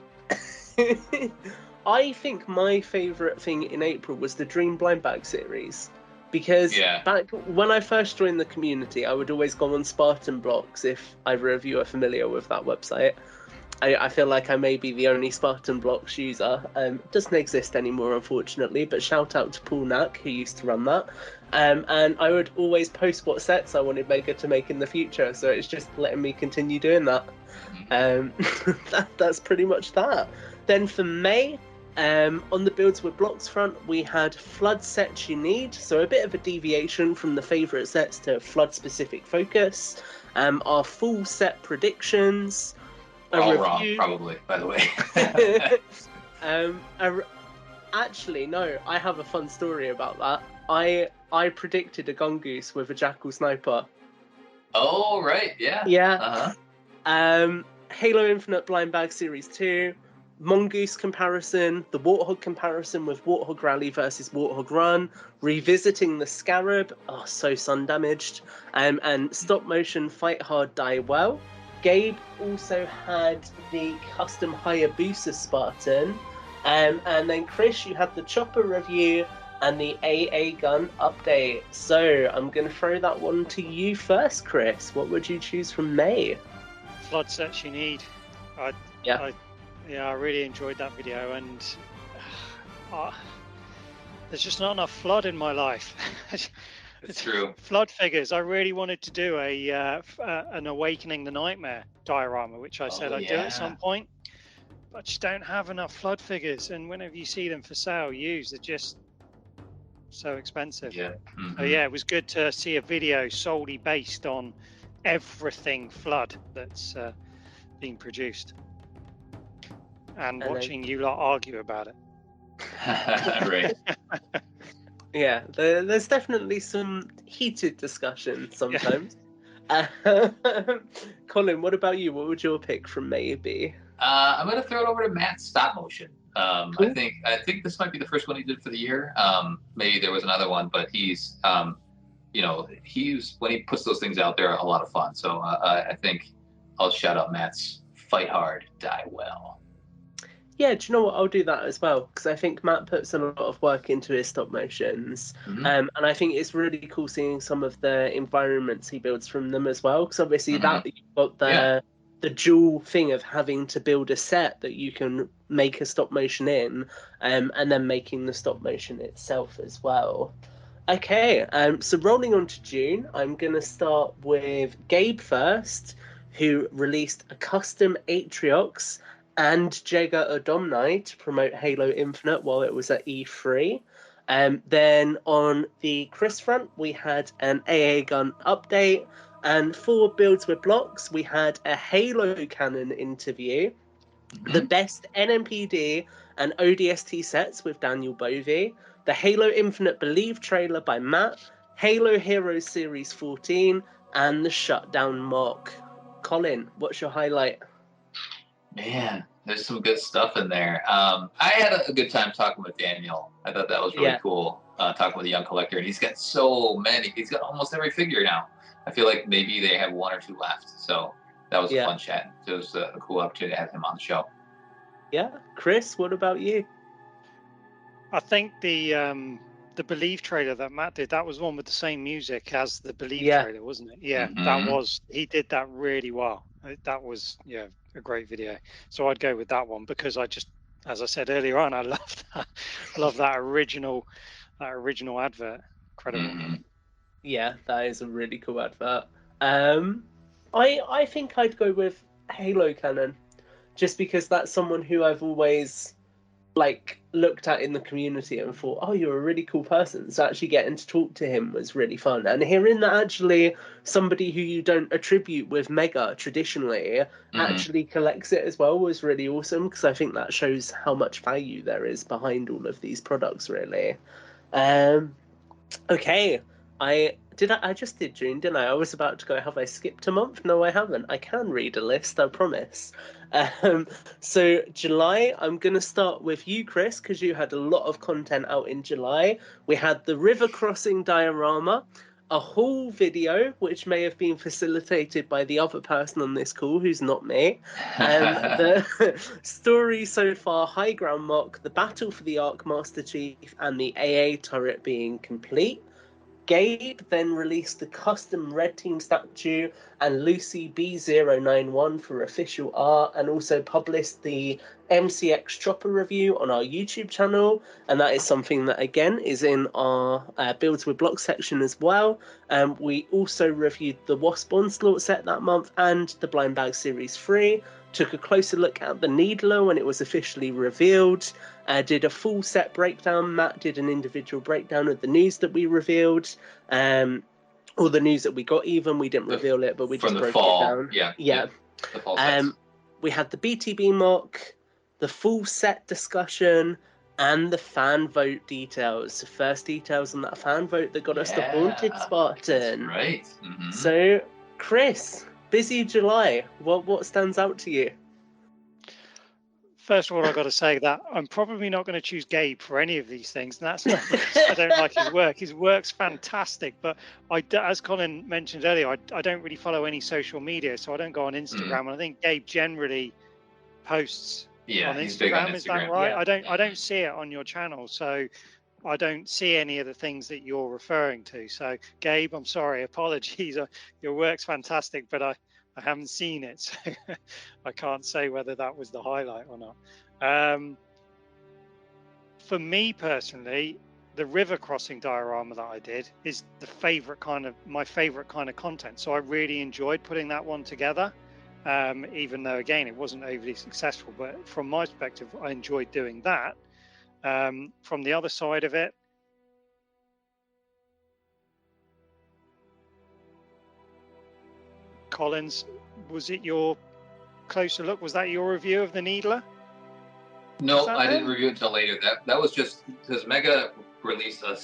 I think my favourite thing in April was the Dream Blind Bag series. Because back when I first joined the community, I would always go on Spartan Blocks, if either of you are familiar with that website. I feel like I may be the only Spartan Blocks user. It doesn't exist anymore, unfortunately, but shout out to Paul Knack, who used to run that. And I would always post what sets I wanted Mega to make in the future, so it's just letting me continue doing that. That's pretty much that. Then for May, on the Builds with Blocks front, we had Flood Sets You Need, so a bit of a deviation from the favourite sets to Flood-specific focus. Our full set predictions.
All wrong, probably, by the way.
Actually, no, I have a fun story about that. I predicted a Gun Goose with a Jackal Sniper.
Oh, right, yeah.
Yeah. Halo Infinite Blind Bag Series 2, Mongoose comparison, the Warthog comparison with Warthog Rally versus Warthog Run, revisiting the Scarab, so sun damaged, and stop motion Fight Hard Die Well. Gabe also had the custom Hayabusa Spartan, and then Chris, you had the Chopper review and the AA Gun update. So I'm going to throw that one to you first, Chris. What would you choose from May?
Flood Sets You Need. I really enjoyed that video, and there's just not enough flood in my life.
It's true.
Flood figures. I really wanted to do an Awakening the Nightmare diorama, which I said I'd do at some point, but I just don't have enough flood figures. And whenever you see them for sale used, they're just so expensive.
Yeah.
So yeah, it was good to see a video solely based on everything flood that's being produced, and watching you lot argue about it.
Right.
Yeah, there's definitely some heated discussion sometimes. Yeah. Colin, what about you? What would your pick from May be?
I'm going to throw it over to Matt's stop motion. Cool. I think this might be the first one he did for the year. Maybe there was another one, but he's when he puts those things out there, a lot of fun. So I think I'll shout out Matt's Fight Hard, Die Well.
Yeah, do you know what? I'll do that as well, because I think Matt puts a lot of work into his stop motions. And I think it's really cool seeing some of the environments he builds from them as well, because obviously that you've got the dual thing of having to build a set that you can make a stop motion in, and then making the stop motion itself as well. Okay, so rolling on to June, I'm going to start with Gabe first, who released a custom Atriox and Jega Adomni to promote Halo Infinite while it was at E3. Then on the Chris front, we had an AA Gun update, and for Builds with Blocks, we had a Halo Cannon interview, the best NMPD and ODST sets with Daniel Bovey, the Halo Infinite Believe trailer by Matt, Halo Heroes Series 14, and the Shutdown mock. Colin, what's your highlight?
Man, there's some good stuff in there. I had a good time talking with Daniel. I thought that was really cool, talking with a young collector. And he's got so many. He's got almost every figure now. I feel like maybe they have one or two left. So that was a fun chat. It was a cool opportunity to have him on the show. Yeah. Chris, what about you?
I think the Believe trailer that Matt did, that was one with the same music as the Believe trailer, wasn't it? Yeah, he did that really well. That was a great video. So I'd go with that one, because I just, as I said earlier on, I love that. I love that original advert. Incredible.
Yeah, that is a really cool advert. I think I'd go with Halo Cannon, just because that's someone who I've always looked at in the community and thought, oh, you're a really cool person. So actually getting to talk to him was really fun. And hearing that actually somebody who you don't attribute with Mega traditionally actually collects it as well was really awesome, because I think that shows how much value there is behind all of these products, really. Okay, I just did June, didn't I? I was about to go, have I skipped a month? No, I haven't. I can read a list, I promise. So July, I'm going to start with you, Chris, because you had a lot of content out in July. We had the River Crossing diorama, a haul video, which may have been facilitated by the other person on this call, who's not me. The story so far, high ground mock, the battle for the Arc Master Chief, and the AA turret being complete. Gabe then released the custom Red Team statue and Lucy B091 for official art, and also published the MCX Chopper review on our YouTube channel, and that is something that again is in our Builds with Blocks section as well. We also reviewed the Wasp Onslaught set that month and the Blind Bag Series 3, took a closer look at the Needler when it was officially revealed, did a full set breakdown. Matt did an individual breakdown of the news that we revealed, or the news that we got even. We didn't reveal it, but we just broke it down.
Yeah. The fall sets.
We had the BTB mock, the full set discussion, and the fan vote details. The first details on that fan vote that got us the Haunted Spartan.
That's right. Mm-hmm.
So, Chris, busy July. What stands out to you?
First of all, I've got to say that I'm probably not going to choose Gabe for any of these things, and that's not because I don't like his work. His work's fantastic, but as Colin mentioned earlier, I don't really follow any social media, so I don't go on Instagram, and I think Gabe generally posts on
he's big on Instagram.
Is that right?
Yeah.
I don't see it on your channel, so I don't see any of the things that you're referring to. So, Gabe, I'm sorry, apologies. Your work's fantastic, but I haven't seen it, so I can't say whether that was the highlight or not. For me personally, the river crossing diorama that I did is my favorite kind of content. So I really enjoyed putting that one together, even though again it wasn't overly successful. But from my perspective, I enjoyed doing that. From the other side of it, Collins, was it your closer look? Was that your review of the Needler?
No, I didn't review it until later. That was just because Mega released a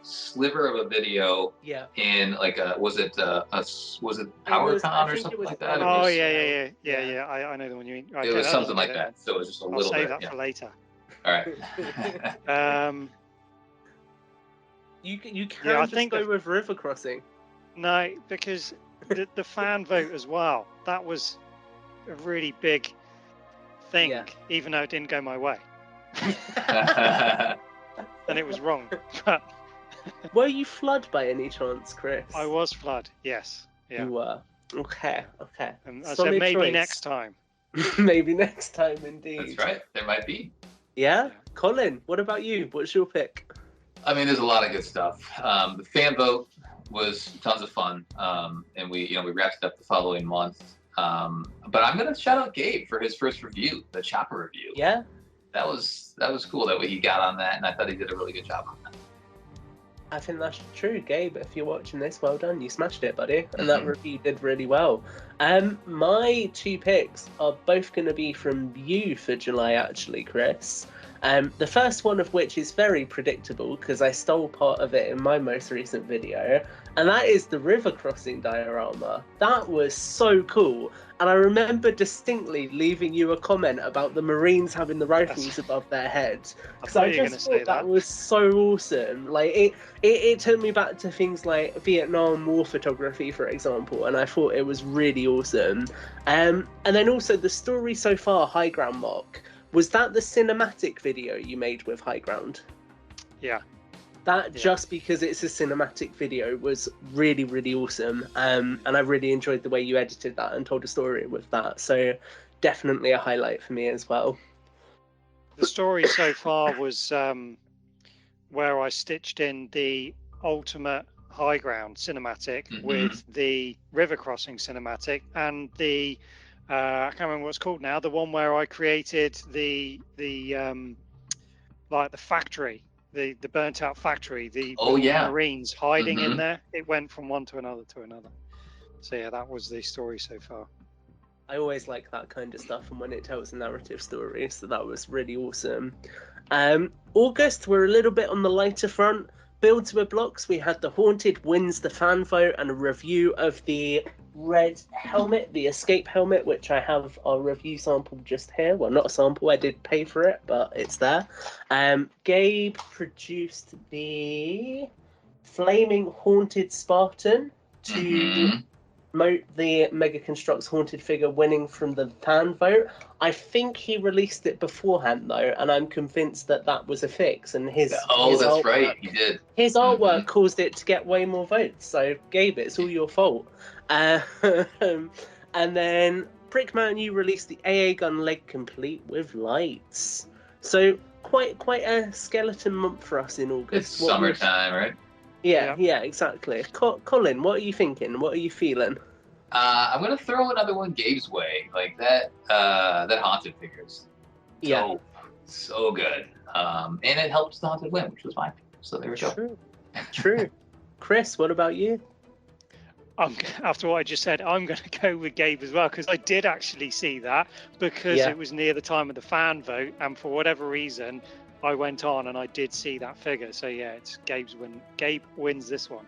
sliver of a video.
Yeah.
In like was it PowerCon or something like that?
Oh yeah. I know the one you mean.
It was something like that. So it was just a little bit.
I'll save that for later.
All right.
You can just go with river crossing.
No, because the fan vote as well. That was a really big thing, even though it didn't go my way. And it was wrong. But
were you flood by any chance, Chris?
I was flood, yes. Yeah.
You were. Okay.
I said maybe next time.
Maybe next time, indeed.
That's right. There might be.
Yeah? Colin, what about you? What's your pick?
I mean, there's a lot of good stuff. The fan vote was tons of fun, and we wrapped it up the following month. But I'm gonna shout out Gabe for his first review, the Chopper review.
Yeah,
that was cool that way he got on that, and I thought he did a really good job on that.
I think that's true, Gabe. If you're watching this, well done. You smashed it, buddy. And that review did really well. My two picks are both going to be from you for July, actually, Chris. The first one of which is very predictable because I stole part of it in my most recent video, and that is the river crossing diorama. That was so cool, and I remember distinctly leaving you a comment about the Marines having the rifles above their heads, because I just thought that was so awesome. Like it took me back to things like Vietnam War photography, for example, and I thought it was really awesome. And then also the story so far, High Ground mock. Was that the cinematic video you made with High Ground?
Yeah.
Just because it's a cinematic video was really, really awesome. And I really enjoyed the way you edited that and told a story with that. So definitely a highlight for me as well.
The story so far was where I stitched in the ultimate High Ground cinematic with the river crossing cinematic and the I can't remember what it's called now. The one where I created the like the factory, the burnt out factory, the Marines hiding in there. It went from one to another to another. So yeah, that was the story so far.
I always like that kind of stuff, and when it tells a narrative story, so that was really awesome. August, we're a little bit on the lighter front. Builds with Blocks, we had the Haunted wins the fan vote and a review of the red helmet, the escape helmet, which I have our review sample just here. Well, not a sample, I did pay for it, but it's there. Gabe produced the Flaming Haunted Spartan to
Mhm.
promote the Mega Constructs Haunted figure winning from the fan vote. I think he released it beforehand though, and I'm convinced that that was a fix. And
Oh, that's right. He did.
his artwork
Mhm.
caused it to get way more votes. So Gabe, it's all your fault. And then Brickman, you released the AA Gun leg complete with lights. So quite a skeleton month for us in August.
It's summertime, right?
Yeah, exactly. Colin, what are you thinking? What are you feeling?
I'm gonna throw another one Gabe's way. Like that. That haunted figures.
Yeah,
Dope. So good. And it helps the haunted win, which was fine. So there we go.
True. Chris, what about you?
After what I just said, I'm going to go with Gabe as well, because I did actually see that, because
Yeah.
it was near the time of the fan vote, and for whatever reason, I went on and I did see that figure. So yeah, it's Gabe's win. Gabe wins this one.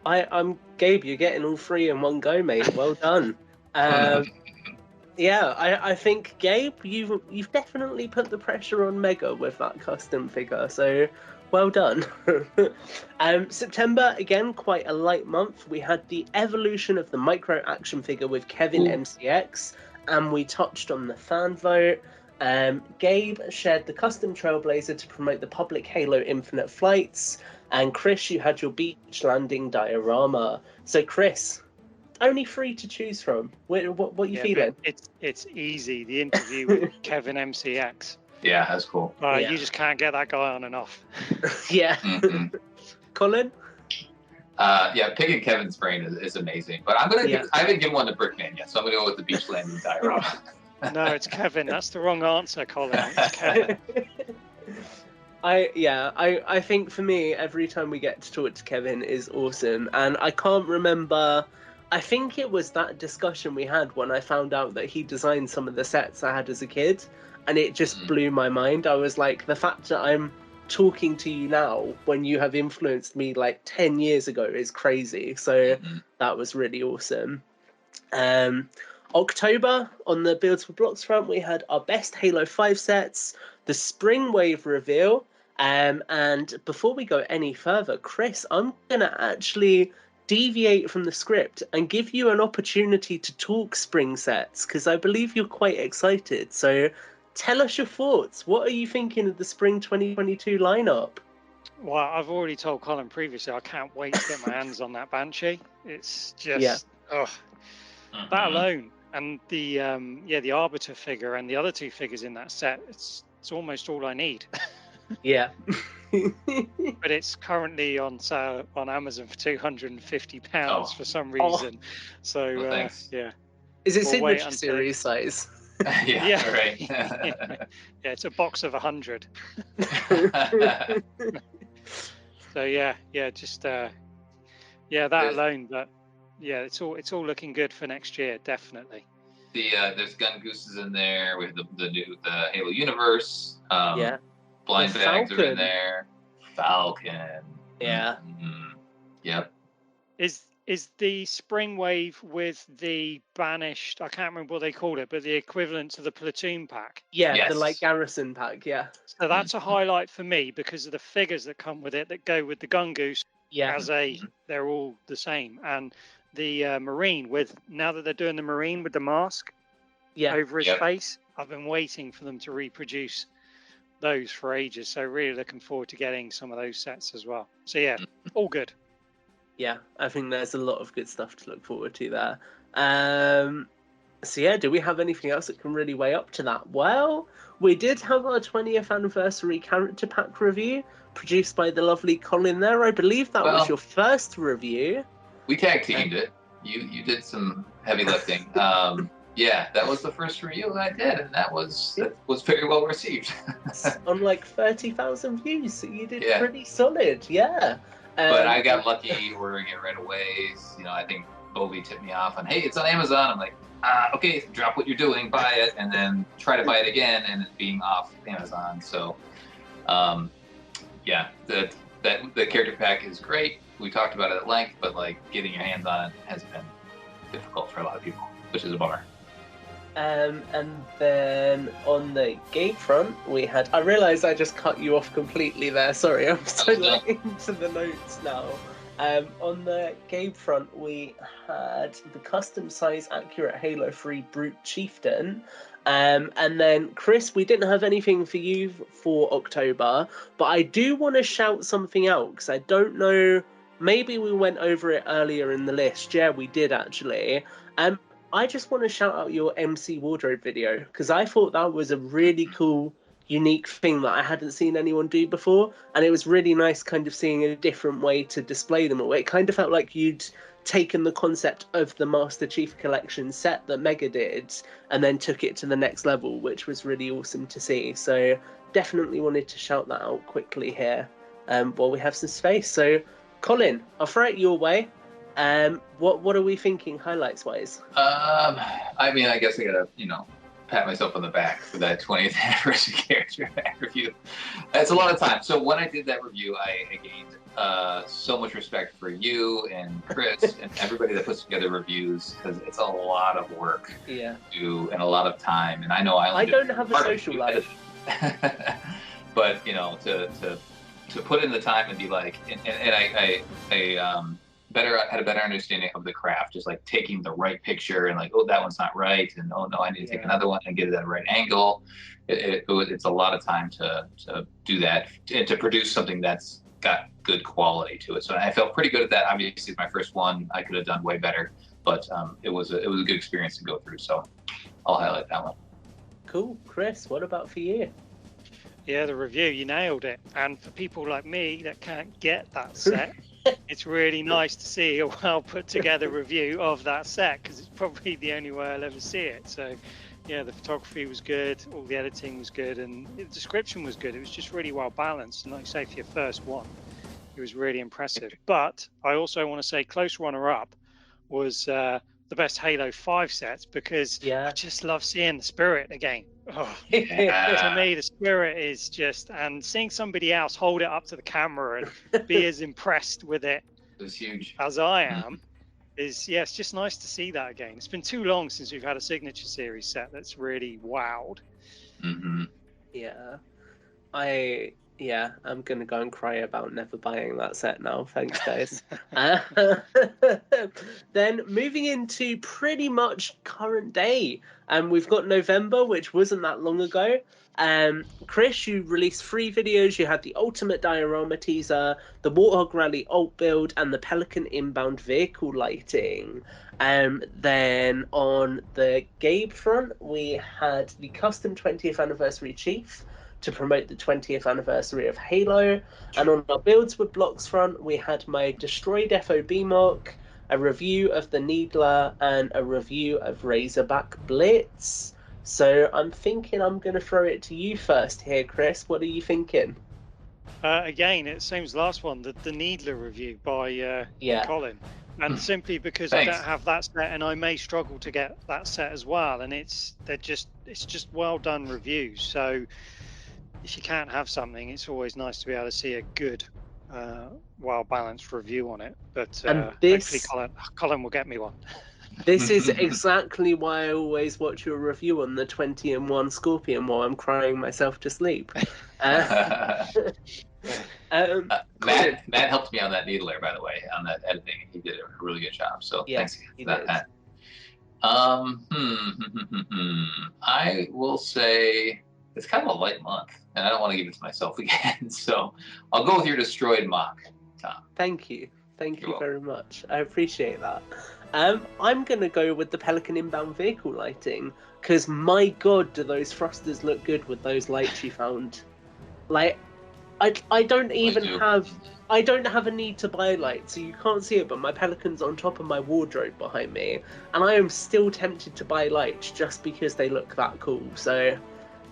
I'm Gabe. You're getting all three in one go, mate. Well done. Yeah, I think Gabe, you've definitely put the pressure on Mega with that custom figure. So well done. September, again, quite a light month. We had the evolution of the micro action figure with Kevin MCX, and we touched on the fan vote. Gabe shared the custom Trailblazer to promote the public Halo Infinite flights, and Chris, you had your beach landing diorama. So Chris, only three to choose from. What are you feeling?
It's easy. The interview with Kevin MCX.
Yeah, that's cool.
You just can't get that guy on and off.
Yeah.
Mhm.
Colin?
Yeah, picking Kevin's brain is amazing. But I'm gonna. I haven't given one to Brickman yet, so I'm gonna go with the beach landing diorama.
No, it's Kevin. That's the wrong answer, Colin. It's Kevin.
I think for me, every time we get to talk to Kevin is awesome, and I can't remember. I think it was that discussion we had when I found out that he designed some of the sets I had as a kid, and it just blew my mind. I was like, the fact that I'm talking to you now when you have influenced me like 10 years ago is crazy. So that was really awesome. October, on the Builds for Blocks front, we had our best Halo 5 sets, the Spring Wave reveal, and before we go any further, Chris, I'm going to actually deviate from the script and give you an opportunity to talk spring sets, because I believe you're quite excited. So tell us your thoughts. What are you thinking of the Spring 2022 lineup?
Well, I've already told Colin previously, I can't wait to get my hands on that Banshee. It's just, that alone. And the Arbiter figure and the other two figures in that set, it's almost all I need.
Yeah.
But it's currently on sale on Amazon for £250 for some reason. So yeah.
Is it signature series size?
Yeah, right.
Yeah, it's a box of 100. So that alone. But yeah, it's all looking good for next year, definitely.
There's Gun Gooses in there. We have the Halo Universe. Blind Bags are in there. Falcon.
Yeah.
Yep.
Is the Spring Wave with the Banished? I can't remember what they called it, but the equivalent to the Platoon pack.
Yeah,
yes.
The like Garrison pack. Yeah.
So that's a highlight for me because of the figures that come with it that go with the Gun Goose.
Yeah.
They're all the same, and the Marine now that they're doing the Marine with the mask over his face. I've been waiting for them to reproduce those for ages, so really looking forward to getting some of those sets as well. So yeah, all good.
Yeah, I think there's a lot of good stuff to look forward to there. So yeah, do we have anything else that can really weigh up to that? Well, we did have our 20th anniversary character pack review produced by the lovely Colin there. I believe that was your first review.
We tag teamed it. You did some heavy lifting. Yeah, that was the first review I did, and that was very well received.
On like 30,000 views, so you did pretty solid, yeah.
But I got lucky ordering it right away. You know, I think Bovie tipped me off on, hey, it's on Amazon. I'm like, okay, drop what you're doing, buy it, and then try to buy it again, and it being off Amazon. So, yeah, the character pack is great. We talked about it at length, but like getting your hands on it has been difficult for a lot of people, which is a bummer.
And then on the Gabe front, we had. I realised I just cut you off completely there. Sorry, I'm so late into the notes now. On the Gabe front, we had the custom size accurate Halo 3 Brute Chieftain. And then, Chris, we didn't have anything for you for October, but I do want to shout something out because I don't know. Maybe we went over it earlier in the list. Yeah, we did actually. I just want to shout out your MC wardrobe video because I thought that was a really cool, unique thing that I hadn't seen anyone do before, and it was really nice kind of seeing a different way to display them all. It kind of felt like you'd taken the concept of the Master Chief Collection set that Mega did and then took it to the next level, which was really awesome to see. So definitely wanted to shout that out quickly here while we have some space. So Colin, I'll throw it your way. What are we thinking highlights wise?
I mean, I guess I gotta, pat myself on the back for that 20th anniversary character review. That's a lot of time. So when I did that review, I gained so much respect for you and Chris and everybody that puts together reviews because it's a lot of work to do and a lot of time. And I know I
don't have a social life,
but to put in the time and be like, and I had a better understanding of the craft, just like taking the right picture and like, oh, that one's not right, and oh no, I need to take another one and get it at the right angle. It's a lot of time to do that and to produce something that's got good quality to it. So I felt pretty good at that. Obviously, it's my first one. I could have done way better, but it was a good experience to go through. So I'll highlight that one.
Cool, Chris. What about for you?
Yeah, the review, you nailed it. And for people like me that can't get that set, it's really nice to see a well put together review of that set because it's probably the only way I'll ever see it. So yeah, the photography was good, all the editing was good, and the description was good. It was just really well balanced. And like I say, for your first one, it was really impressive. But I also want to say close runner-up was the best Halo 5 sets because I just love seeing the Spirit again. Oh, to me, the Spirit is just, and seeing somebody else hold it up to the camera and be as impressed with it
huge
as I am is, it's just nice to see that again. It's been too long since we've had a Signature Series set that's really wowed.
I'm gonna go and cry about never buying that set now. Thanks, guys. Then moving into pretty much current day, we've got November, which wasn't that long ago. Chris, you released 3 videos. You had the Ultimate Diorama teaser, the Warthog Rally alt build, and the Pelican inbound vehicle lighting. Then on the Gabe front, we had the custom 20th anniversary Chief to promote the 20th anniversary of Halo. And on our Builds with Blocks front, we had my Destroyed FOB mark, a review of the Needler, and a review of Razorback Blitz. So I'm thinking I'm going to throw it to you first here, Chris. What are you thinking?
Again, it seems last one, the Needler review by Colin. And simply because I don't have that set, and I may struggle to get that set as well. And it's just well done reviews. So if you can't have something, it's always nice to be able to see a good, well-balanced review on it. But hopefully Colin will get me one.
This is exactly why I always watch your review on the 20-in-1 Scorpion while I'm crying myself to sleep.
Matt helped me on that Needler, by the way, on that editing. He did a really good job. So thanks for that, Matt. I will say it's kind of a light month, and I don't want to give it to myself again. So I'll go with your Destroyed mock, Tom.
Thank you. Thank you very much. I appreciate that. I'm going to go with the Pelican inbound vehicle lighting, because my God, do those thrusters look good with those lights you found. Like, I don't even have a need to buy lights, so you can't see it, but my Pelican's on top of my wardrobe behind me, and I am still tempted to buy lights just because they look that cool. So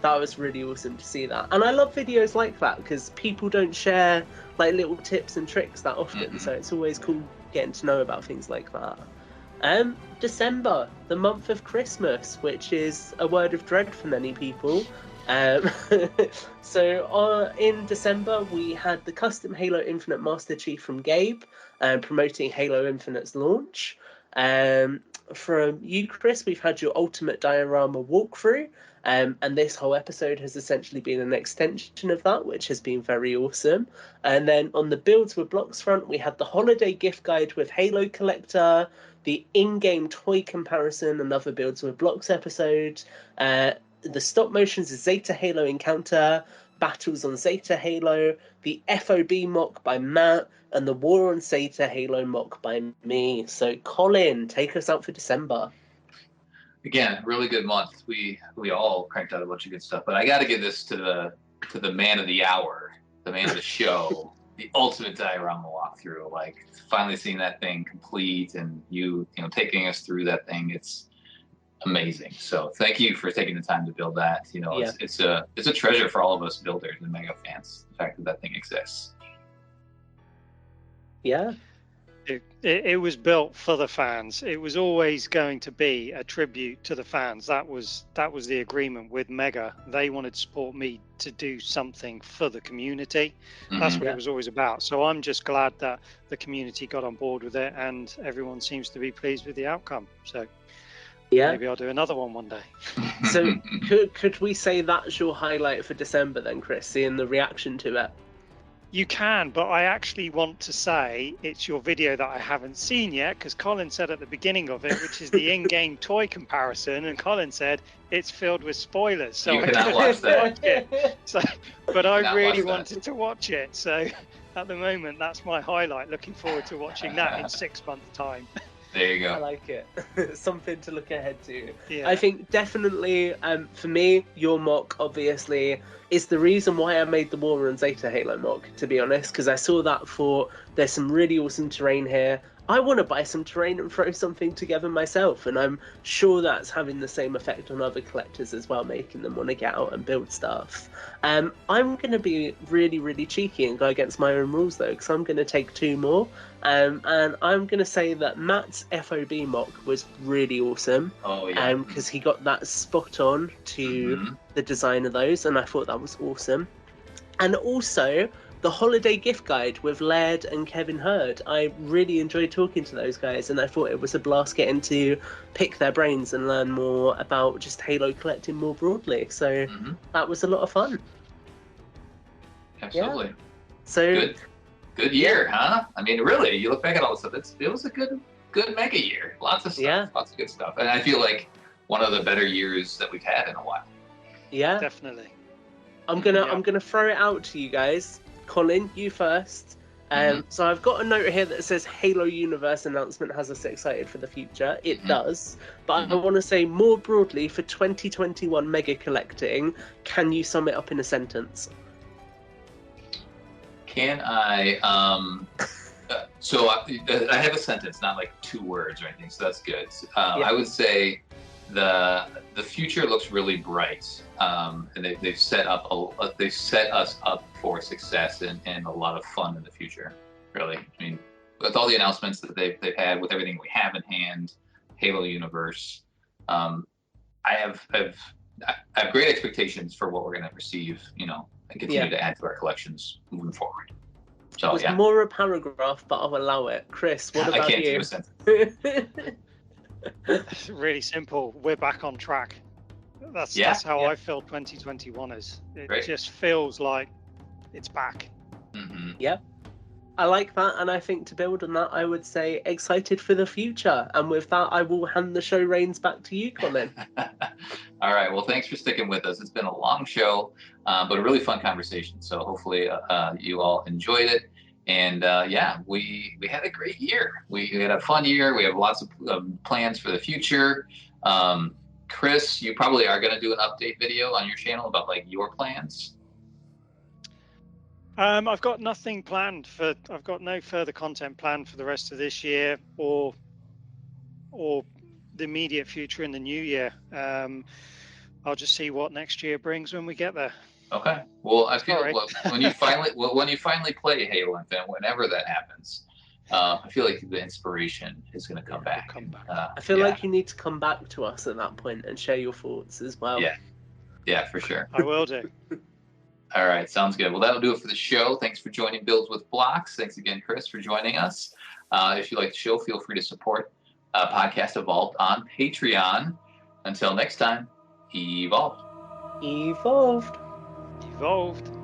that was really awesome to see that. And I love videos like that because people don't share like little tips and tricks that often, so it's always cool getting to know about things like that. December, the month of Christmas, which is a word of dread for many people. So in December, we had the custom Halo Infinite Master Chief from Gabe, promoting Halo Infinite's launch. From you, Chris, we've had your ultimate diorama walkthrough. And this whole episode has essentially been an extension of that, which has been very awesome. And then on the Builds with Blocks front, we had the holiday gift guide with Halo Collector, the in-game toy comparison, another Builds with Blocks episode, the stop motions Zeta Halo Encounter, battles on Zeta Halo, the FOB mock by Matt, and the War on Zeta Halo mock by me. So, Colin, take us out for December.
Again, really good month. We all cranked out a bunch of good stuff, but I got to give this to the man of the hour, the man of the show, the ultimate diorama walkthrough. Like finally seeing that thing complete, and you taking us through that thing. It's amazing. So thank you for taking the time to build that. It's a treasure for all of us builders and mega fans. The fact that thing exists.
Yeah.
It was built for the fans. It was always going to be a tribute to the fans. That was the agreement with Mega. They wanted to support me to do something for the community. That's what it was always about. So I'm just glad that the community got on board with it, and everyone seems to be pleased with the outcome. So maybe I'll do another one day.
So could we say that's your highlight for December then, Chris, seeing the reaction to it?
You can, but I actually want to say it's your video that I haven't seen yet, because Colin said at the beginning of it, which is the in-game toy comparison, and Colin said it's filled with spoilers. So
you cannot watch
that. But I really wanted to watch it. So at the moment, that's my highlight. Looking forward to watching that in 6 months' time.
There you go.
I like it. Something to look ahead to.
Yeah.
I think definitely, for me, your mock obviously is the reason why I made the War on Zeta Halo mock, to be honest, because I saw that, thought there's some really awesome terrain here. I want to buy some terrain and throw something together myself, and I'm sure that's having the same effect on other collectors as well, making them want to get out and build stuff. I'm going to be really, really cheeky and go against my own rules, though, because I'm going to take 2 more. And I'm going to say that Matt's FOB mock was really awesome.
Oh, yeah.
Because he got that spot on to the design of those, and I thought that was awesome. And also, the holiday gift guide with Laird and Kevin Hurd. I really enjoyed talking to those guys, and I thought it was a blast getting to pick their brains and learn more about just Halo collecting more broadly. So that was a lot of fun.
Absolutely.
Yeah. So
good year, huh? I mean, really, you look back at all this stuff, it was a good mega year. Lots of stuff, lots of good stuff. And I feel like one of the better years that we've had in a while.
Yeah.
Definitely.
I'm gonna throw it out to you guys. Colin, you first. So I've got a note here that says Halo Universe announcement has us excited for the future. It does. But I want to say more broadly for 2021 mega collecting, can you sum it up in a sentence?
Can I? So I have a sentence, not like 2 words or anything, so that's good. I would say the future looks really bright, and they've set us up for success and a lot of fun in the future. Really, I mean, with all the announcements that they've had, with everything we have in hand, Halo Universe, I have great expectations for what we're going to receive. And continue to add to our collections moving forward. So
it was more a paragraph, but I'll allow it. Chris, what about you?
I can't do a sentence.
It's really simple. We're back on track. That's how I feel 2021 is. It just feels like it's back.
Yeah. I like that, and I think to build on that, I would say excited for the future. And with that, I will hand the show reins back to you, Colin.
All right. Well, thanks for sticking with us. It's been a long show, but a really fun conversation. So hopefully you all enjoyed it. And we had a great year. We had a fun year. We have lots of plans for the future. Chris, you probably are going to do an update video on your channel about like your plans.
I've got nothing planned I've got no further content planned for the rest of this year or the immediate future in the new year. I'll just see what next year brings when we get there.
Okay. Well, I feel when you finally play Halo Infinite, whenever that happens, I feel like the inspiration is going to come back.
I feel like you need to come back to us at that point and share your thoughts as well.
Yeah, for sure.
I will do.
All right, sounds good. Well, that'll do it for the show. Thanks for joining Builds with Blocks. Thanks again, Chris, for joining us. If you like the show, feel free to support podcast Evolved on Patreon. Until next time, evolved.
Evolved.
Evolved.